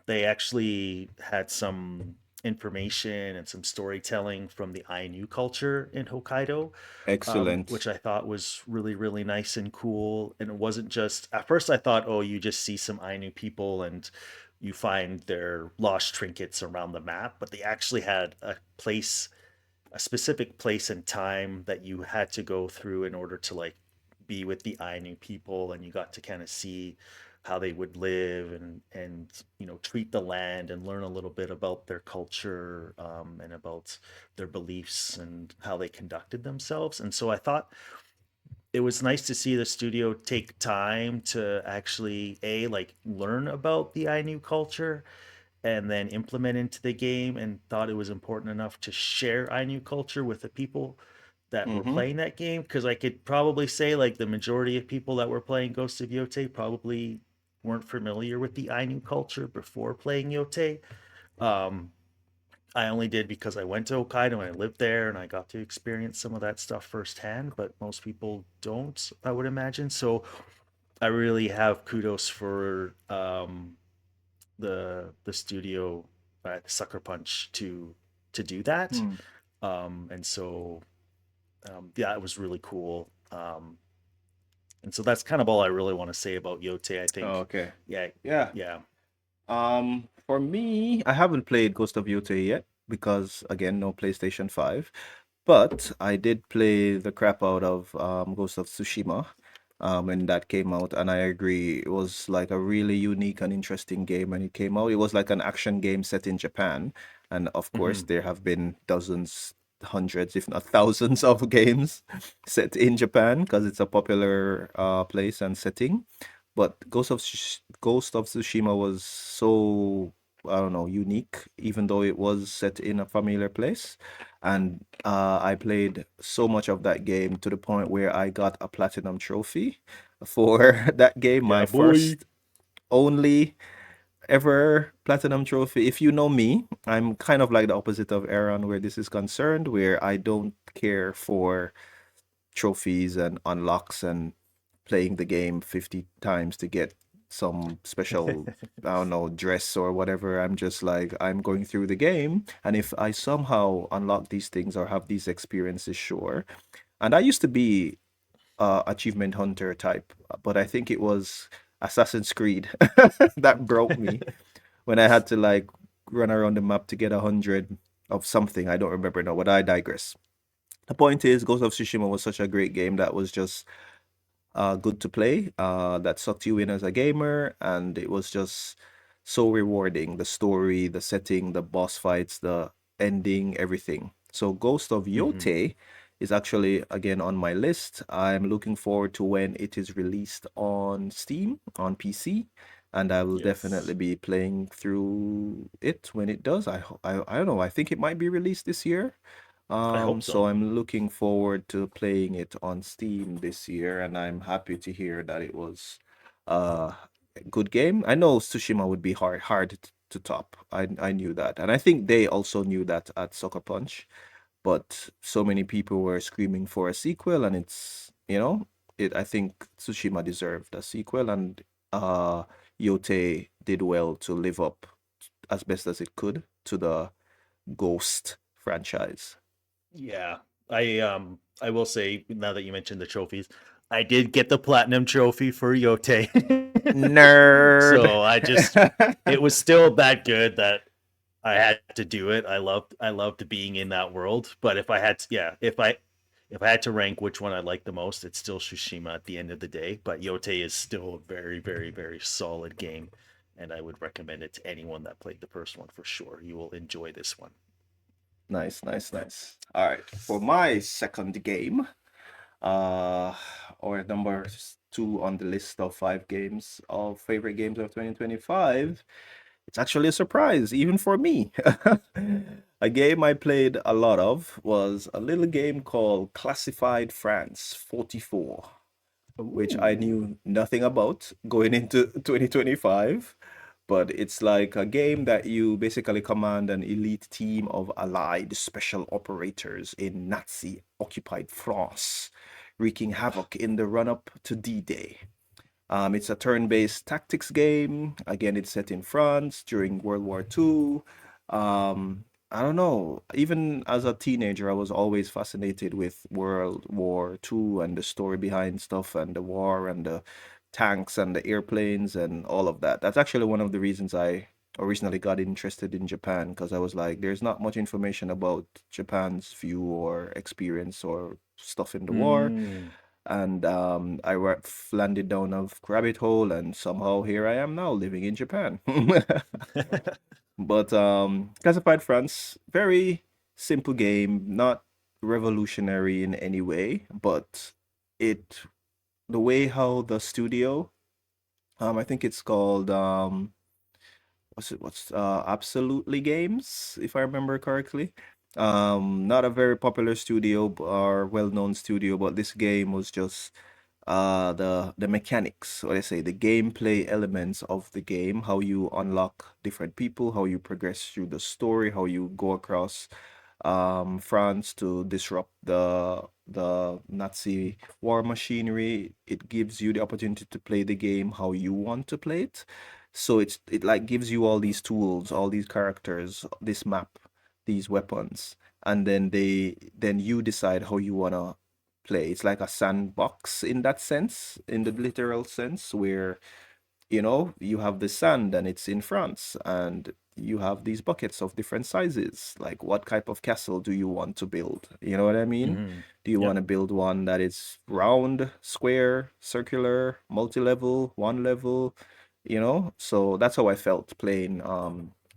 they actually had some information and some storytelling from the Ainu culture in Hokkaido, Excellent. which I thought was really, really nice and cool. And it wasn't just, at first I thought, oh, you just see some Ainu people and you find their lost trinkets around the map, but they actually had a specific place and time that you had to go through in order to like be with the Ainu people, and you got to kind of see how they would live and treat the land and learn a little bit about their culture, and about their beliefs and how they conducted themselves. And so I thought it was nice to see the studio take time to actually like learn about the Ainu culture and then implement into the game, and thought it was important enough to share Ainu culture with the people that were Mm-hmm. playing that game, because I could probably say like the majority of people that were playing Ghost of Yotei probably weren't familiar with the Ainu culture before playing Yotei. Um, I only did because I went to Hokkaido and I lived there and I got to experience some of that stuff firsthand, but most people don't, I would imagine. So I really have kudos for the studio Sucker Punch to do that. Hmm. And so yeah, it was really cool. And so that's kind of all I really want to say about Yotei. I Oh, think, okay. yeah, Yeah. yeah. For me, I haven't played Ghost of Yotei yet because again, no PlayStation 5. But I did play the crap out of Ghost of Tsushima when that came out, and I agree it was like a really unique and interesting game when it came out. It was like an action game set in Japan, and of course Hmm. there have been dozens, hundreds, if not thousands of games set in Japan because it's a popular place and setting. But Ghost of Tsushima was so, I don't know, unique, even though it was set in a familiar place. And I played so much of that game to the point where I got a platinum trophy for that game, my Yeah, boy. first only ever platinum trophy. If you know me, I'm kind of like the opposite of Aaron where this is concerned, where I don't care for trophies and unlocks and playing the game 50 times to get some special, I don't know, dress or whatever. I'm just like, I'm going through the game. And if I somehow unlock these things or have these experiences, sure. And I used to be achievement hunter type, but I think it was Assassin's Creed that broke me when I had to like run around the map to get 100 of something. I don't remember now, but I digress. The point is, Ghost of Tsushima was such a great game that was just good to play, that sucked you in as a gamer, and it was just so rewarding. The story, the setting, the boss fights, the ending, everything. So, Ghost of Hmm. Yotei is actually again on my list. I'm looking forward to when it is released on Steam, on PC, and I will definitely Yes, be playing through it when it does. I don't know. I think it might be released this year. I hope So so. I'm looking forward to playing it on Steam this year, and I'm happy to hear that it was a good game. I know Tsushima would be hard to top. I knew that, and I think they also knew that at Sucker Punch. But so many people were screaming for a sequel, and it. I think Tsushima deserved a sequel, and Yotei did well to live up as best as it could to the Ghost franchise. Yeah, I will say now that you mentioned the trophies, I did get the platinum trophy for Yotei. Nerd. So it was still that good that I had to do it. I loved being in that world. But if I had to, yeah, if I had to rank which one I like the most, it's still Tsushima at the end of the day. But Yotei is still a very, very, very solid game, and I would recommend it to anyone that played the first one for sure. You will enjoy this one. Nice, nice, nice. All right. For my second game, uh, or number two on the list of 5 games of favorite games of 2025, it's actually a surprise, even for me. A game I played a lot of was a little game called Classified France 44, which I Ooh. knew nothing about going into 2025. But it's like a game that you basically command an elite team of allied special operators in Nazi occupied France, wreaking havoc in the run up to D Day. It's a turn-based tactics game. Again, it's set in France during World War II. I don't know. Even as a teenager, I was always fascinated with World War II and the story behind stuff and the war and the tanks and the airplanes and all of that. That's actually one of the reasons I originally got interested in Japan because I was like, there's not much information about Japan's view or experience or stuff in the war, Mm. and landed down a rabbit hole, and somehow here I am now living in Japan. But Classified France, very simple game, not revolutionary in any way, but it the way how the studio, I think it's called what's Absolutely Games, if I remember correctly. Not a very popular studio or well-known studio, but this game was just the mechanics, or let's say the gameplay elements of the game, how you unlock different people, how you progress through the story, how you go across France to disrupt the Nazi war machinery. It gives you the opportunity to play the game how you want to play it. So it like gives you all these tools, all these characters, this map, these weapons, and then you decide how you wanna play. It's like a sandbox in that sense, in the literal sense, where you have the sand and it's in France, and you have these buckets of different sizes. Like, what type of castle do you want to build? You know what I mean? Hmm. Do you want Yep. to build one that is round, square, circular, multi-level, one level? So that's how I felt playing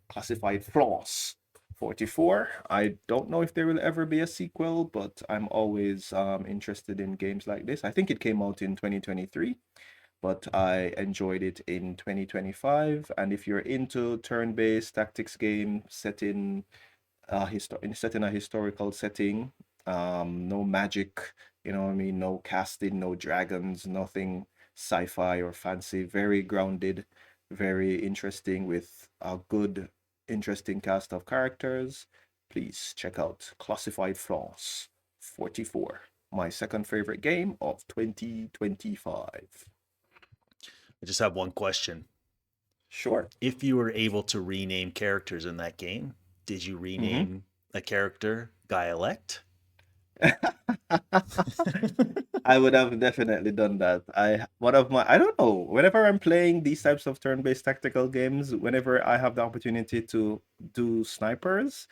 Classified Flaws 44. I don't know if there will ever be a sequel, but I'm always interested in games like this. I think it came out in 2023, but I enjoyed it in 2025. And if you're into turn-based tactics game set in a historical setting, no magic, what I mean, no casting, no dragons, nothing sci-fi or fancy, very grounded, very interesting, with a good, interesting cast of characters, please check out Classified Flaws 44, my second favorite game of 2025. I just have one question. Sure. If you were able to rename characters in that game, did you Mm-hmm. rename a character Guy-elect? I would have definitely done that. I don't know. Whenever I'm playing these types of turn-based tactical games, whenever I have the opportunity to do snipers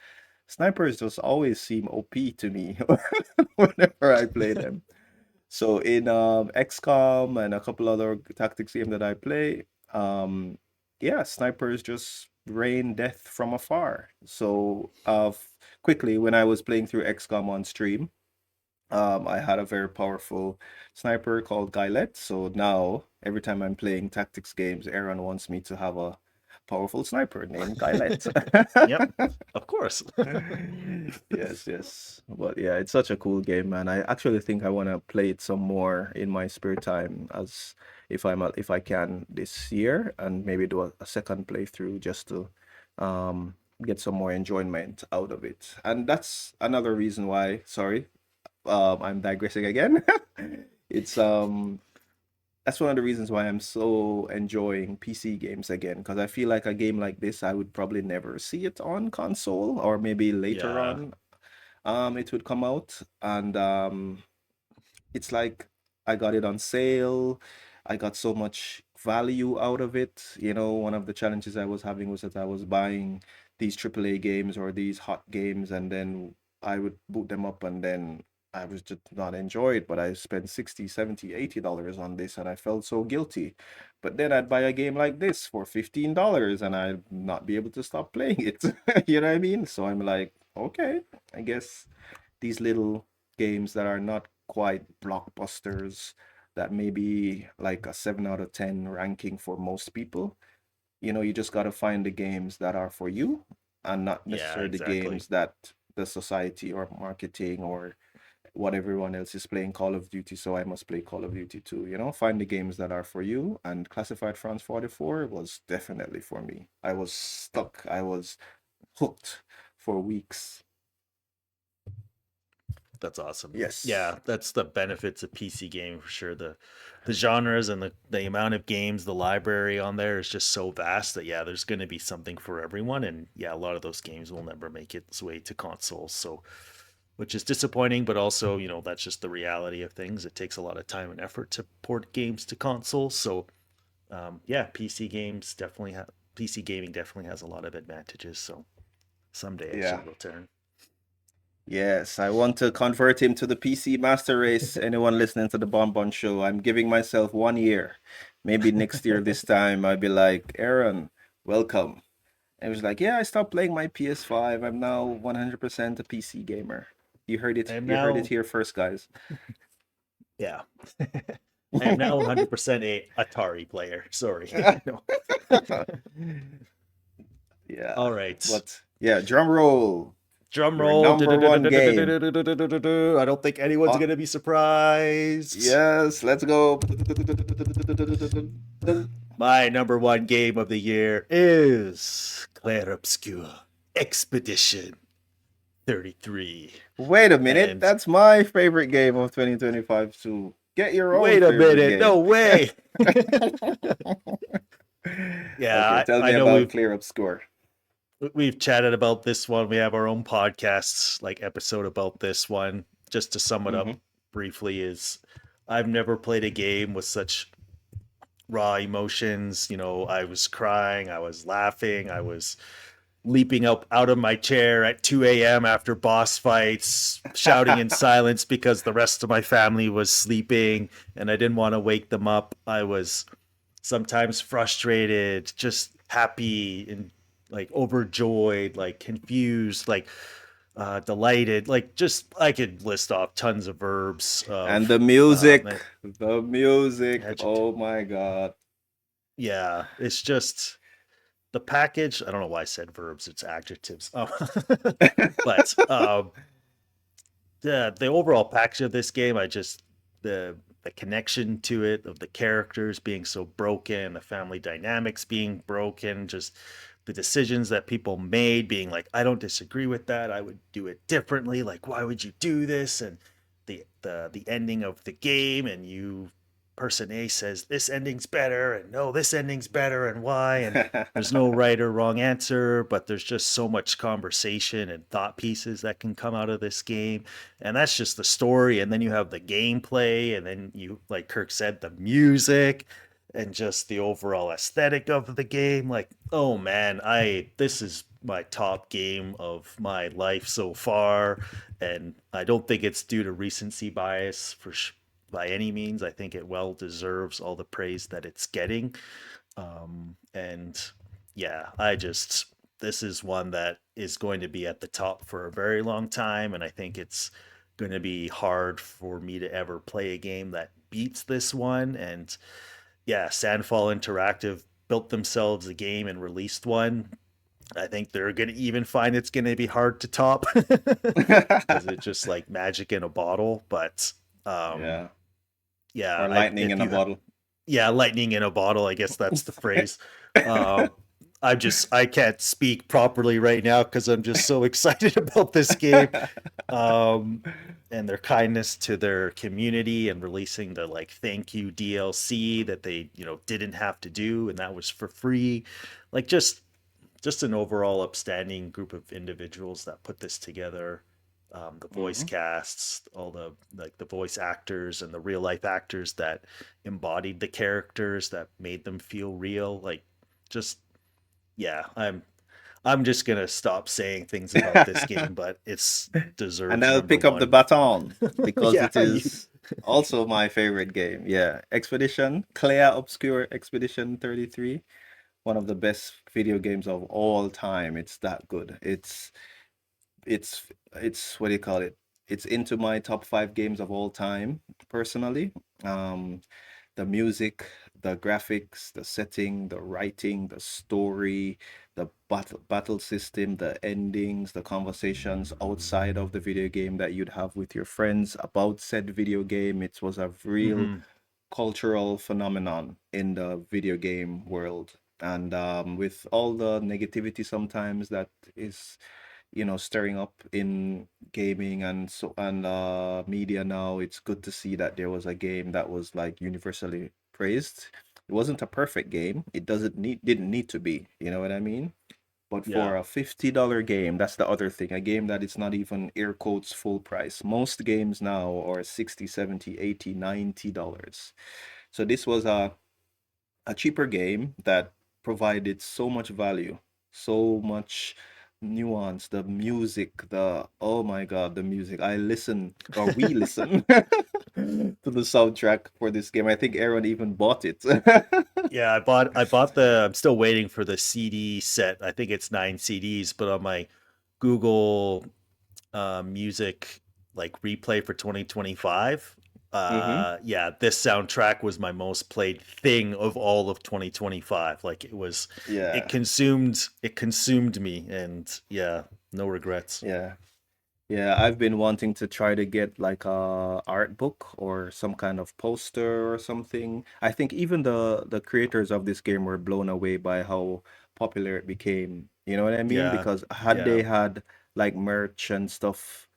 just always seem OP to me whenever I play them. So in XCOM and a couple other tactics game that I play, yeah, snipers just rain death from afar. So quickly, when I was playing through XCOM on stream, I had a very powerful sniper called Guylet. So now, every time I'm playing tactics games, Aaron wants me to have a powerful sniper named Guylet. Yep, of course. Yes, yes. But yeah, it's such a cool game, man. I actually think I want to play it some more in my spare time, as if I can this year, and maybe do a second playthrough just to get some more enjoyment out of it. And that's another reason why, sorry, I'm digressing again. It's That's one of the reasons why I'm so enjoying PC games again, because I feel like a game like this, I would probably never see it on console, or maybe later Yeah, on it would come out. And it's like I got it on sale. I got so much value out of it. One of the challenges I was having was that I was buying these AAA games or these hot games, and then I would boot them up, and then I was just not enjoy it. But I spent 60, 70, $80 on this, and I felt so guilty. But then I'd buy a game like this for $15, and I'd not be able to stop playing it. You know what I mean? So I'm like, okay, I guess these little games that are not quite blockbusters, that may be like a 7 out of 10 ranking for most people. You just got to find the games that are for you, and not yeah, necessarily the exactly. games that the society or marketing or what everyone else is playing Call of Duty, so I must play Call of Duty too. Find the games that are for you. And Classified France 44 was definitely for me. I was stuck. I was hooked for weeks. That's awesome. Yes. Yeah, that's the benefits of PC gaming for sure. The genres and the amount of games, the library on there is just so vast that yeah, there's going to be something for everyone. And yeah, a lot of those games will never make its way to consoles. So, which is disappointing, but also that's just the reality of things. It takes a lot of time and effort to port games to consoles. So yeah, PC gaming definitely has a lot of advantages. So someday it Yeah. should return. Yes, I want to convert him to the PC Master Race. Anyone listening to the Bonbon Show, I'm giving myself 1 year. Maybe next year, this time, I'll be like, Aaron, welcome. And he was like, yeah, I stopped playing my PS5. I'm now 100% a PC gamer. You heard it. I am You heard it now here first, guys. Yeah. I am now 100% a Atari player. Sorry. No. Yeah, All right. but yeah, drum roll. Drum Your roll. number one game. I don't think anyone's Uh, gonna be surprised. yes, let's go. My number one game of the year is Clair Obscur Expedition 33. Wait a minute, And that's my favorite game of 2025 too. Get your own wait a favorite minute, no game. way. Okay, Yeah, tell me I know about Clear Obscure. we've chatted about this one. We have our own podcasts like episode about this one. Just to sum it up Hmm. briefly, is I've never played a game with such raw emotions. You know, I was crying, I was laughing, I was leaping up out of my chair at 2 a.m. after boss fights, shouting in silence because the rest of my family was sleeping and I didn't want to wake them up. I was sometimes frustrated, just happy and like overjoyed, like confused, like delighted, like just I could list off tons of verbs And of the music, adjective. oh my God. Yeah, it's just the package. I don't know why I said verbs; it's adjectives. But the overall package of this game, I just the connection to it of the characters being so broken, the family dynamics being broken, just the decisions that people made being like, I don't disagree with that. I would do it differently. Like, why would you do this? And the ending of the game, and you person A says this ending's better, and no, this ending's better, and why? And there's no right or wrong answer, but there's just so much conversation and thought pieces that can come out of this game. And that's just the story. And then you have the gameplay, and then you, like Kirk said, the music and just the overall aesthetic of the game. Like, oh man, I this is my top game of my life so far, and I don't think it's due to recency bias by any means. I think it well deserves all the praise that it's getting. And yeah, I just this is one that is going to be at the top for a very long time, and I think it's going to be hard for me to ever play a game that beats this one. And yeah, Sandfall Interactive built themselves a game and released one. I think they're going to even find it's going to be hard to top because it's just like magic in a bottle. But um, Yeah, yeah, or lightning if in a you bottle. yeah, lightning in a bottle, I guess that's the phrase. Um, I can't speak properly right now because I'm just so excited about this game. Um, and their kindness to their community and releasing the like thank you DLC that they, didn't have to do, and that was for free. Like just an overall upstanding group of individuals that put this together. The voice Hmm. casts, all the like the voice actors and the real life actors that embodied the characters that made them feel real. Like just yeah, I'm just gonna stop saying things about this game, but it's And deserves I'll number pick up the one. baton because Yeah, it is also my favorite game. Yeah, Expedition, Clair Obscure Expedition 33, one of the best video games of all time. It's that good. It's it's what do you call it? It's into my top five games of all time, personally. Um, the music, the graphics, the setting, the writing, the story, the battle system, the endings, the conversations outside of the video game that you'd have with your friends about said video game. It was a real hmm cultural phenomenon in the video game world. And with all the negativity sometimes that is, stirring up in gaming and media now, it's good to see that there was a game that was like universally praised. It wasn't a perfect game. It didn't need to be, you know what I mean? But yeah, for a $50 game, that's the other thing. A game that is not even air quotes full price. Most games now are 60, 70, 80, $90. So this was a cheaper game that provided so much value, so much nuance, the music, oh my God, the music. I listen, or we listen to the soundtrack for this game. I think Aaron even bought it. yeah. I bought the. I'm still waiting for the CD set. I think it's 9 CDs, but on my Google music like replay for 2025. Hmm. Yeah, this soundtrack was my most played thing of all of 2025. Like it Yeah. consumed me, and yeah, No regrets. Yeah. Yeah, I've been wanting to try to get like a art book or some kind of poster or something. I think even the creators of this game were blown away by how popular it became. You know what I mean? Yeah, Because had yeah. they had like merch and stuff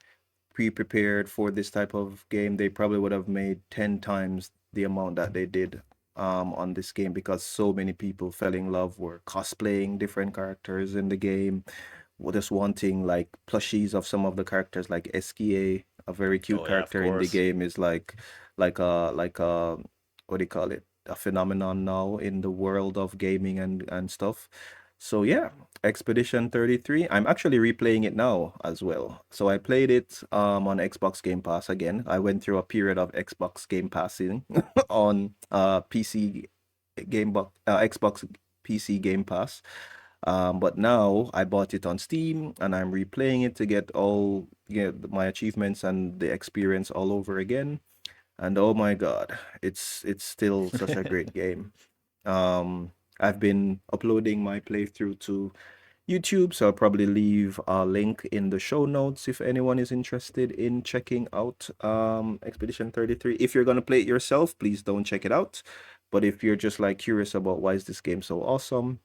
pre-prepared for this type of game, they probably would have made 10 times the amount that they did on this game because so many people fell in love, were cosplaying different characters in the game, were just wanting like plushies of some of the characters like SKA, a very cute Oh yeah, of character in the course. game is like a what do you call it? A phenomenon now in the world of gaming and stuff. So yeah, Expedition 33. I'm actually replaying it now as well. So I played it on Xbox Game Pass again. I went through a period of Xbox Game Passing on Xbox PC Game Pass. But now I bought it on Steam and I'm replaying it to get my achievements and the experience all over again. And oh my God, it's still such a great game. I've been uploading my playthrough to YouTube, so I'll probably leave a link in the show notes if anyone is interested in checking out Expedition 33. If you're gonna play it yourself, please don't check it out. But if you're just like curious about why is this game so awesome,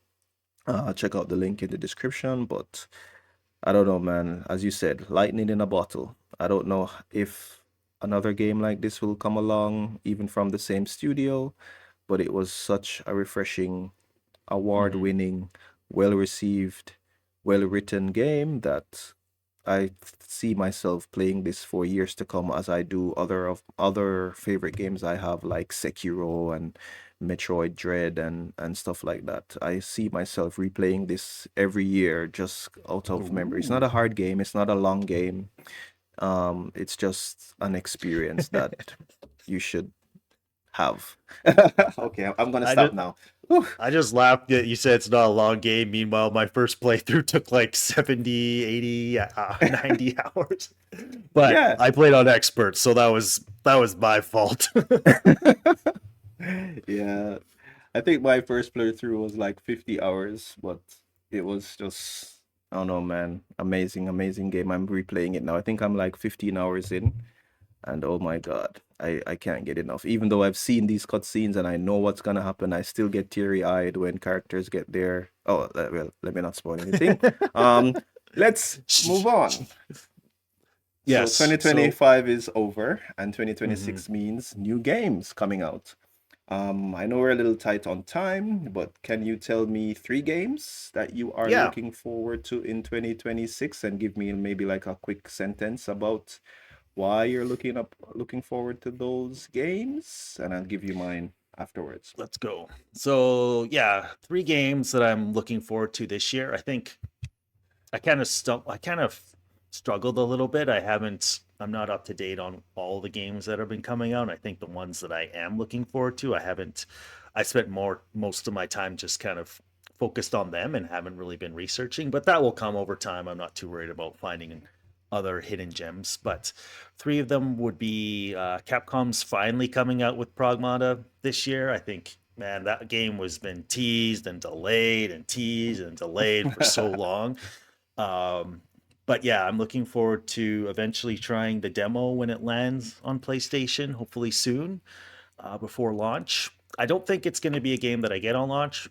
check out the link in the description. But I don't know, man. As you said, lightning in a bottle. I don't know if another game like this will come along, even from the same studio, but it was such a refreshing, Hmm. award-winning, well-received, well-written game that I see myself playing this for years to come as I do other favorite games I have like Sekiro and Metroid Dread and stuff like that. I see myself replaying this every year just out of memory. It's not Ooh. a hard game, it's not a long game. It's just an experience that you should have. Okay, I'm gonna I stop just now. Whew. I just laughed that you said it's not a long game. Meanwhile, my first playthrough took like 70, 80, 90 hours. But Yeah. I played on expert, so that was my fault. Yeah. I think my first playthrough was like 50 hours, but it was just, I don't know, man. Amazing, amazing game. I'm replaying it now. I think I'm like 15 hours in, and oh my God, I can't get enough. Even though I've seen these cutscenes and I know what's gonna happen, I still get teary-eyed when characters get there. Oh, well, let me not spoil anything. Um, let's move on. So Yes. So 2025 is over, and mhm. 2026 means new games coming out. I know we're a little tight on time, but can you tell me three games that you are Yeah, looking forward to in 2026 and give me maybe like a quick sentence about why you're looking forward to those games? And I'll give you mine afterwards. let's go. So yeah, three games that I'm looking forward to this year. I kind of struggled a little bit. I'm not up to date on all the games that have been coming out. I think the ones that I am looking forward to, I spent most of my time just kind of focused on them and haven't really been researching, but that will come over time. I'm not too worried about finding other hidden gems, but three of them would be Capcom's finally coming out with Pragmata this year. I think, man, that game was been teased and delayed and teased and delayed for so long. um, but yeah, I'm looking forward to eventually trying the demo when it lands on PlayStation, hopefully soon, before launch. I don't think it's going to be a game that I get on launch.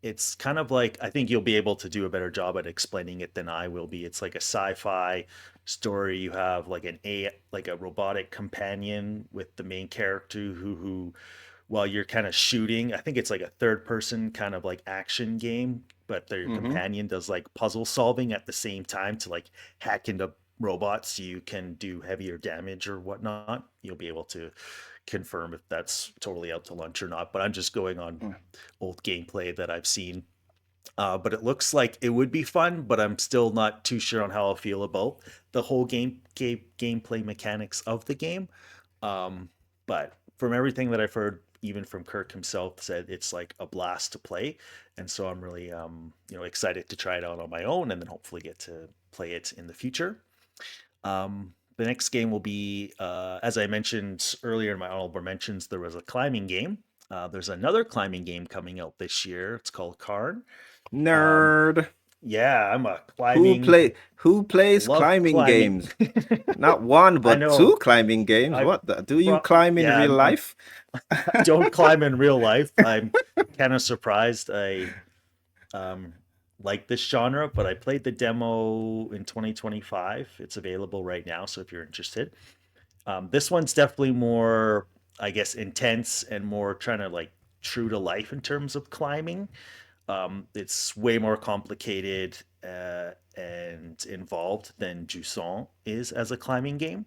It's kind of like, I think you'll be able to do a better job at explaining it than I will be. It's like a sci-fi story. You have like a robotic companion with the main character who while you're kind of shooting. I think it's like a third person kind of like action game, but your Mm-hmm. companion does like puzzle solving at the same time to like hack into robots so you can do heavier damage or whatnot. You'll be able to confirm if that's totally out to lunch or not, but I'm just going on old gameplay that I've seen. But it looks like it would be fun, but I'm still not too sure on how I feel about the whole gameplay mechanics of the game. Um, but from everything that I've heard, even from Kirk himself, said it's like a blast to play, and so I'm really excited to try it out on my own, and then hopefully get to play it in the future. The next game will be, as I mentioned earlier in my honorable mentions, there was a climbing game. There's another climbing game coming out this year. It's called Cairn. Um, Nerd. Yeah, I'm a Who climbing. play who plays Love climbing climbing. games? Not one, I but two know. climbing games. I What the? Do you climb in yeah, real life? I don't climb in real life. I'm kind of surprised I um like this genre, but I played the demo in 2025. It's available right now, so if you're interested. This one's definitely more, I guess, intense and more trying to like true to life in terms of climbing. It's way more complicated and involved than Jusant is as a climbing game.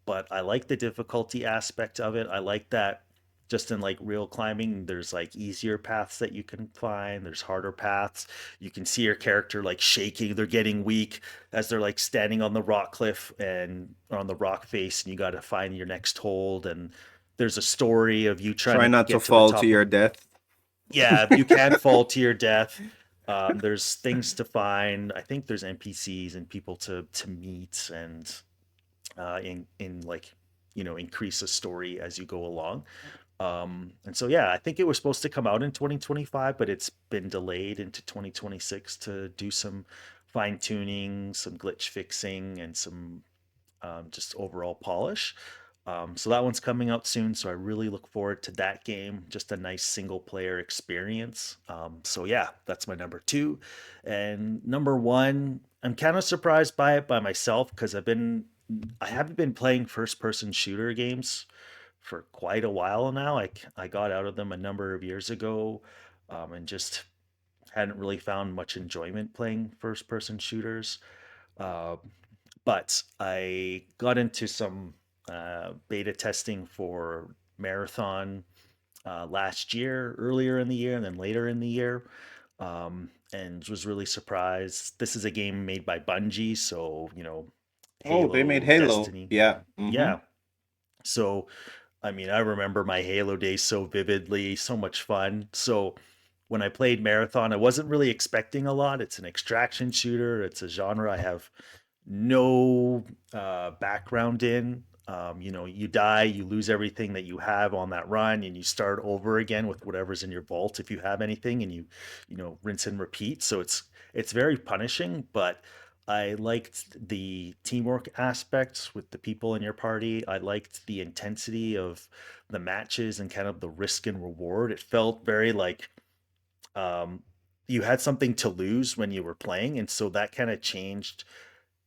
But I like the difficulty aspect of it. I like that just in like real climbing, there's like easier paths that you can find, there's harder paths. You can see your character like shaking, they're getting weak as they're like standing on the rock cliff and on the rock face, and you got to find your next hold. And there's a story of you trying Try to not to get to the fall to top of, your death. yeah, you can fall to your death. There's things to find. I think there's NPCs and people to meet and in like increase the story as you go along. And so yeah, I think it was supposed to come out in 2025, but it's been delayed into 2026 to do some fine tuning, some glitch fixing, and some just overall polish. So that one's coming out soon. So I really look forward to that game. Just a nice single player experience. So yeah, that's my number two. And number one, I'm kind of surprised by it by myself because I haven't been playing first person shooter games for quite a while now. I got out of them a number of years ago, and just hadn't really found much enjoyment playing first person shooters. Uh, but I got into some beta testing for Marathon last year, earlier in the year, and then later in the year, and was really surprised. This is a game made by Bungie, so Oh, they made Halo, Halo. Destiny, Yeah. Mm-hmm. yeah. So I mean, I remember my Halo days so vividly, so much fun. So when I played Marathon, I wasn't really expecting a lot. It's an extraction shooter. It's a genre I have no background in. You die, you lose everything that you have on that run, and you start over again with whatever's in your vault if you have anything, and you rinse and repeat. So it's very punishing, but I liked the teamwork aspects with the people in your party. I liked the intensity of the matches and kind of the risk and reward. It felt very like um, you had something to lose when you were playing, and so that kind of changed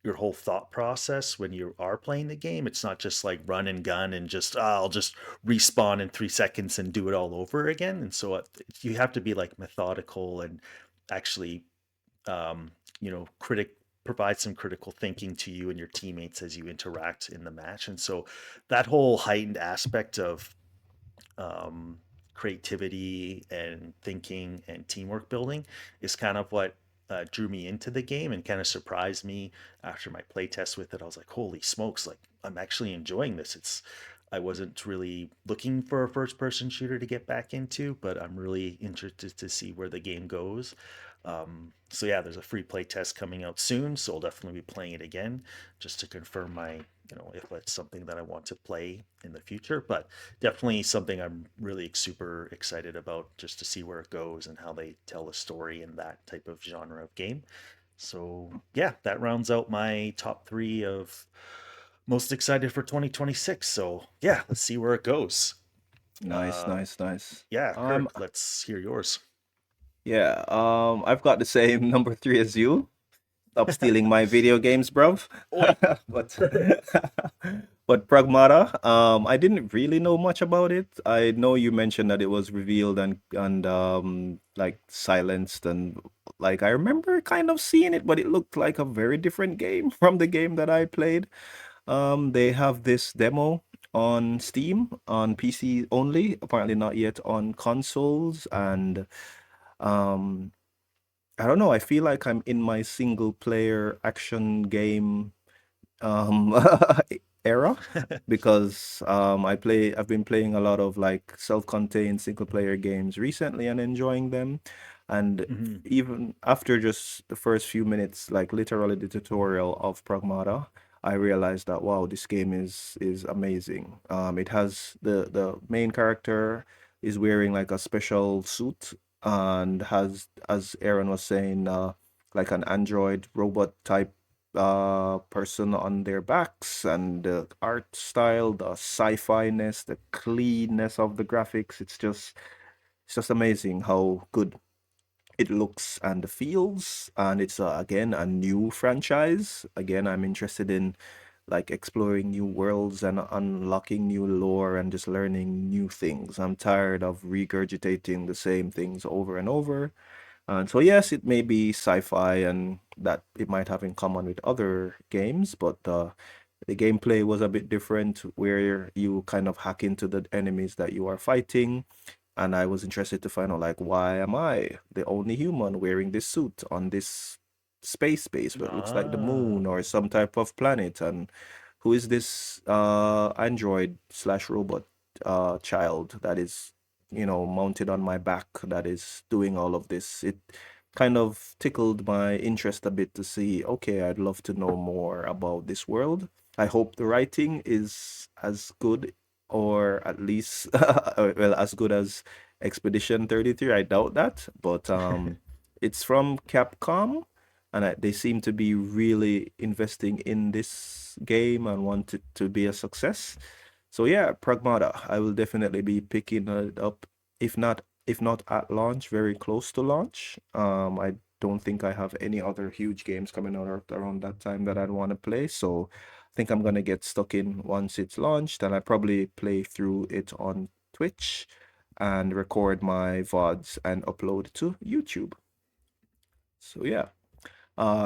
your whole thought process when you are playing the game. It's not just like run and gun and just I'll just respawn in 3 seconds and do it all over again. And so you have to be like methodical and actually critic provide some critical thinking to you and your teammates as you interact in the match. And so that whole heightened aspect of um, creativity and thinking and teamwork building is kind of what drew me into the game and kind of surprised me after my playtest with it. I was like, holy smokes, like I'm actually enjoying this. I wasn't really looking for a first person shooter to get back into, but I'm really interested to see where the game goes. So yeah, there's a free play test coming out soon, so I'll definitely be playing it again just to confirm if it's something that I want to play in the future. But definitely something I'm really super excited about just to see where it goes and how they tell a story in that type of genre of game. So yeah, that rounds out my top three of most excited for 2026. So yeah, let's see where it goes. Nice, Uh, nice, nice. yeah, Kirk, let's hear yours. Yeah. I've got the same number three as you. Stop stealing my video games, bruv. Oi. but but Pragmata, I didn't really know much about it. I know you mentioned that it was revealed and like silenced and like I remember kind of seeing it, but it looked like a very different game from the game that I played. They have this demo on Steam on PC only, apparently not yet on consoles and um I don't know. I feel like I'm in my single player action game um era because I've been playing a lot of like self-contained single player games recently and enjoying them. And Mhm. even after just the first few minutes, like literally the tutorial of Pragmata, I realized that wow, this game is amazing. It has the main character is wearing like a special suit and has, as Aaron was saying, like an android robot type person on their backs, and the art style, the sci-fi-ness, the cleanness of the graphics. It's just amazing how good it looks and feels. And it's again a new franchise. Again, I'm interested in like exploring new worlds and unlocking new lore and just learning new things. I'm tired of regurgitating the same things over and over. And so, yes, it may be sci-fi and that it might have in common with other games, but the gameplay was a bit different, where you kind of hack into the enemies that you are fighting. And I was interested to find out, like, why am I the only human wearing this suit on this space base where it looks like the moon Ah. or some type of planet? And who is this android slash robot child that is, mounted on my back, that is doing all of this? It kind of tickled my interest a bit to see, okay, I'd love to know more about this world. I hope the writing is as good, or at least well, as good as Expedition 33. I doubt that, but it's from Capcom, and they seem to be really investing in this game and want it to be a success. So yeah, Pragmata. I will definitely be picking it up, if not at launch, very close to launch. I don't think I have any other huge games coming out around that time that I'd want to play. So I think I'm gonna get stuck in once it's launched, and I probably play through it on Twitch and record my VODs and upload to YouTube. So yeah.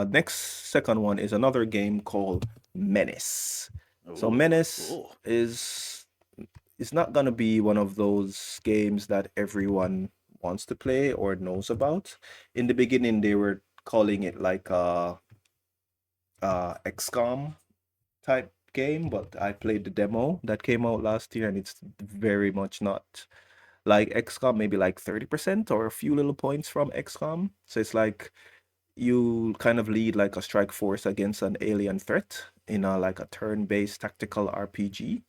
Next second one is another game called Menace. So Ooh, Menace cool. is it's not gonna be one of those games that everyone wants to play or knows about. In the beginning, they were calling it like a XCOM type game, but I played the demo that came out last year, and it's very much not like XCOM, maybe like 30% or a few little points from XCOM. So it's like you kind of lead like a strike force against an alien threat in a like a turn-based tactical RPG.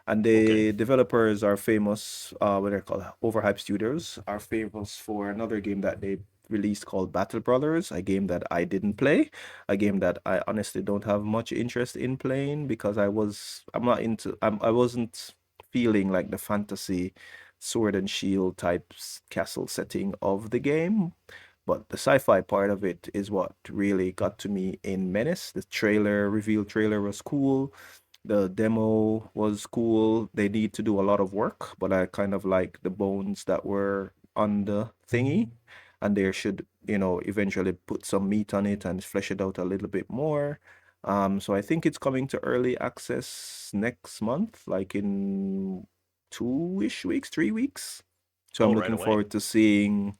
And Okay. the developers are famous, what they're called, Overhyped Studios, are famous for another game that they released called Battle Brothers, a game that I didn't play, a game that I honestly don't have much interest in playing because I'm not into, I wasn't feeling like the fantasy sword and shield type castle setting of the game. But the sci-fi part of it is what really got to me in Menace. The reveal trailer was cool. The demo was cool. They need to do a lot of work, but I kind of like the bones that were on the thingy. And they should, eventually put some meat on it and flesh it out a little bit more. So I think it's coming to early access next month, like in 2-ish weeks, 3 weeks. So I'm Oh, right looking away. forward to seeing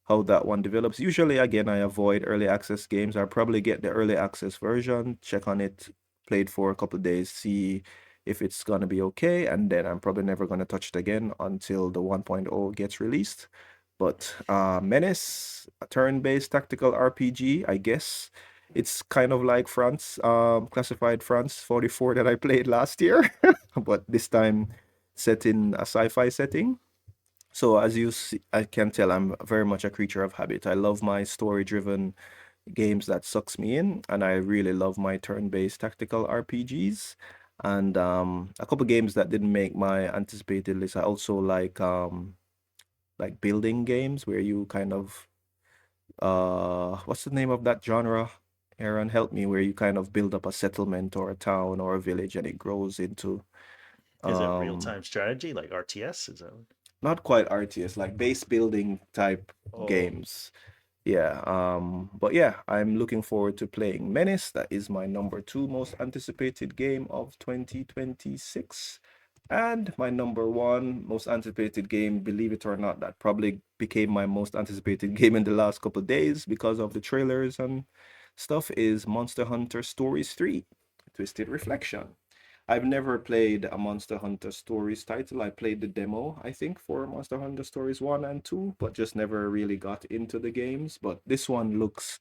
how that one develops. Usually, again, I avoid early access games. I probably get the early access version, check on it, play it for a couple of days, see if it's gonna be okay, and then I'm probably never gonna touch it again until the 1.0 gets released. But Menace, a turn-based tactical RPG, I guess. It's kind of like Classified France 44 that I played last year, but this time set in a sci-fi setting. So as you see, I can tell I'm very much a creature of habit. I love my story-driven games that sucks me in, and I really love my turn-based tactical RPGs. And a couple games that didn't make my anticipated list. I also like building games where you kind of what's the name of that genre? Aaron, help me, where you kind of build up a settlement or a town or a village and it grows into Is it real um time strategy like RTS? Is that? not quite RTS, like base building type Oh, games. Yeah, but yeah, I'm looking forward to playing Menace. That is my number two most anticipated game of 2026. And my number one most anticipated game, believe it or not, that probably became my most anticipated game in the last couple of days because of the trailers and stuff, is Monster Hunter Stories 3: Twisted Reflection. I've never played a Monster Hunter Stories title. I played the demo, I think, for Monster Hunter Stories 1 and 2, but just never really got into the games. But this one looks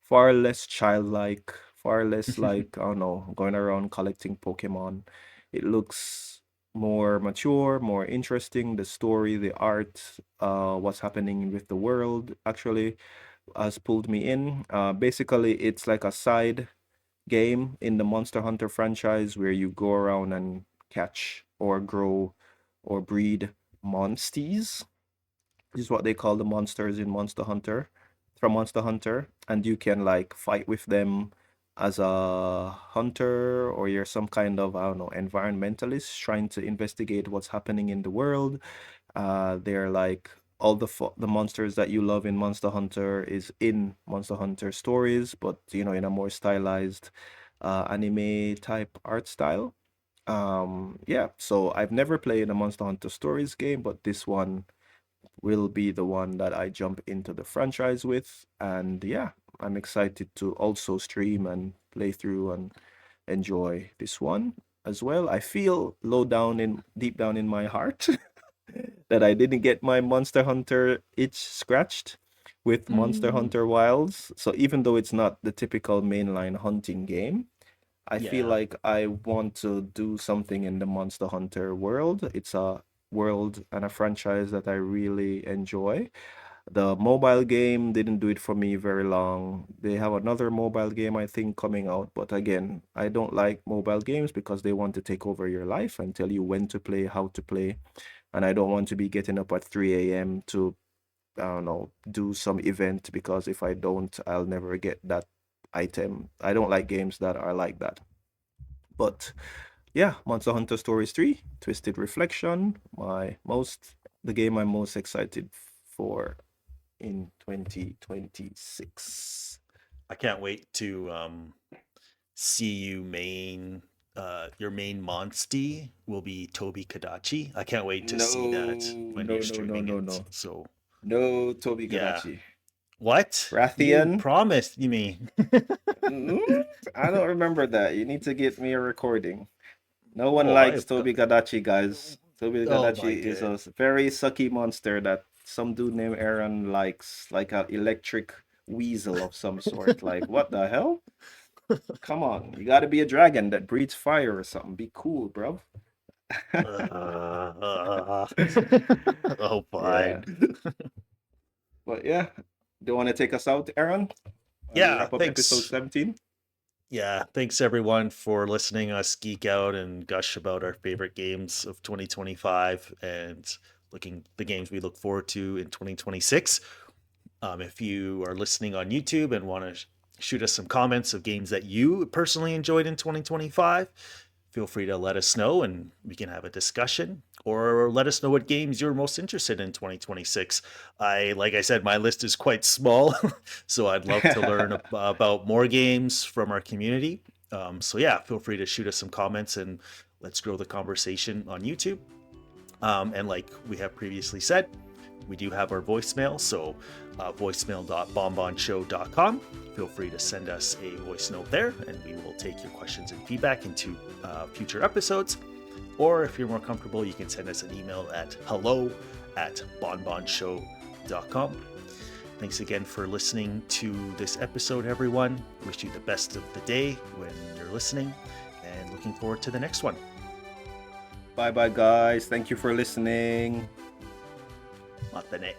far less childlike, far less like, I don't know, going around collecting Pokemon. It looks more mature, more interesting. The story, the art, what's happening with the world actually has pulled me in. Basically, it's like a side game in the Monster Hunter franchise where you go around and catch or grow or breed monsties. This is what they call the monsters in Monster Hunter, from Monster Hunter, and you can like fight with them as a hunter, or you're some kind of, I don't know, environmentalist trying to investigate what's happening in the world. They're like all the monsters that you love in Monster Hunter is in Monster Hunter stories, but you know, in a more stylized anime type art style. Yeah, so I've never played a Monster Hunter Stories game, but this one will be the one that I jump into the franchise with. And yeah, I'm excited to also stream and play through and enjoy this one as well. I feel deep down in my heart that I didn't get my Monster Hunter itch scratched with Monster Mm, Hunter Wilds. So even though it's not the typical mainline hunting game, I feel yeah. like I want to do something in the Monster Hunter world. It's a world and a franchise that I really enjoy. The mobile game didn't do it for me very long. They have another mobile game, I think, coming out. But again, I don't like mobile games because they want to take over your life and tell you when to play, how to play. And I don't want to be getting up at 3 a.m. to, I don't know, do some event because if I don't, I'll never get that item. I don't like games that are like that. But yeah, Monster Hunter Stories 3, Twisted Reflection, the game I'm most excited for in 2026. I can't wait to see your main monstie will be Toby Kadachi. I can't wait to No, see that when you're no, no, no, streaming no, it. no. So No, Toby yeah. Gadachi. What? You Rathian? promised, you mean? Mm, I don't remember that. You need to get me a recording. No one Oh, likes I've Toby Gadachi, guys. Toby oh my Gadachi is good. a very sucky monster that some dude named Aaron likes, like an electric weasel of some sort. Like, what the hell? Come on, you gotta be a dragon that breathes fire or something. Be cool, bro. Oh, Yeah, fine. but yeah, do you want to take us out, Aaron, as we Yeah, wrap up episode thanks. 17? Yeah, thanks everyone for listening us geek out and gush about our favorite games of 2025 and looking the games we look forward to in 2026. If you are listening on YouTube and want to shoot us some comments of games that you personally enjoyed in 2025, feel free to let us know and we can have a discussion. Or let us know what games you're most interested in 2026. Like I said, my list is quite small, so I'd love to learn about more games from our community. So yeah, feel free to shoot us some comments and let's grow the conversation on YouTube. And like we have previously said, we do have our voicemail, so voicemail.bonbonshow.com. Feel free to send us a voice note there, and we will take your questions and feedback into future episodes. Or if you're more comfortable, you can send us an email at hello@bonbonshow.com. Thanks again for listening to this episode, everyone. Wish you the best of the day when you're listening, and looking forward to the next one. Bye bye, guys. Thank you for listening. Matane.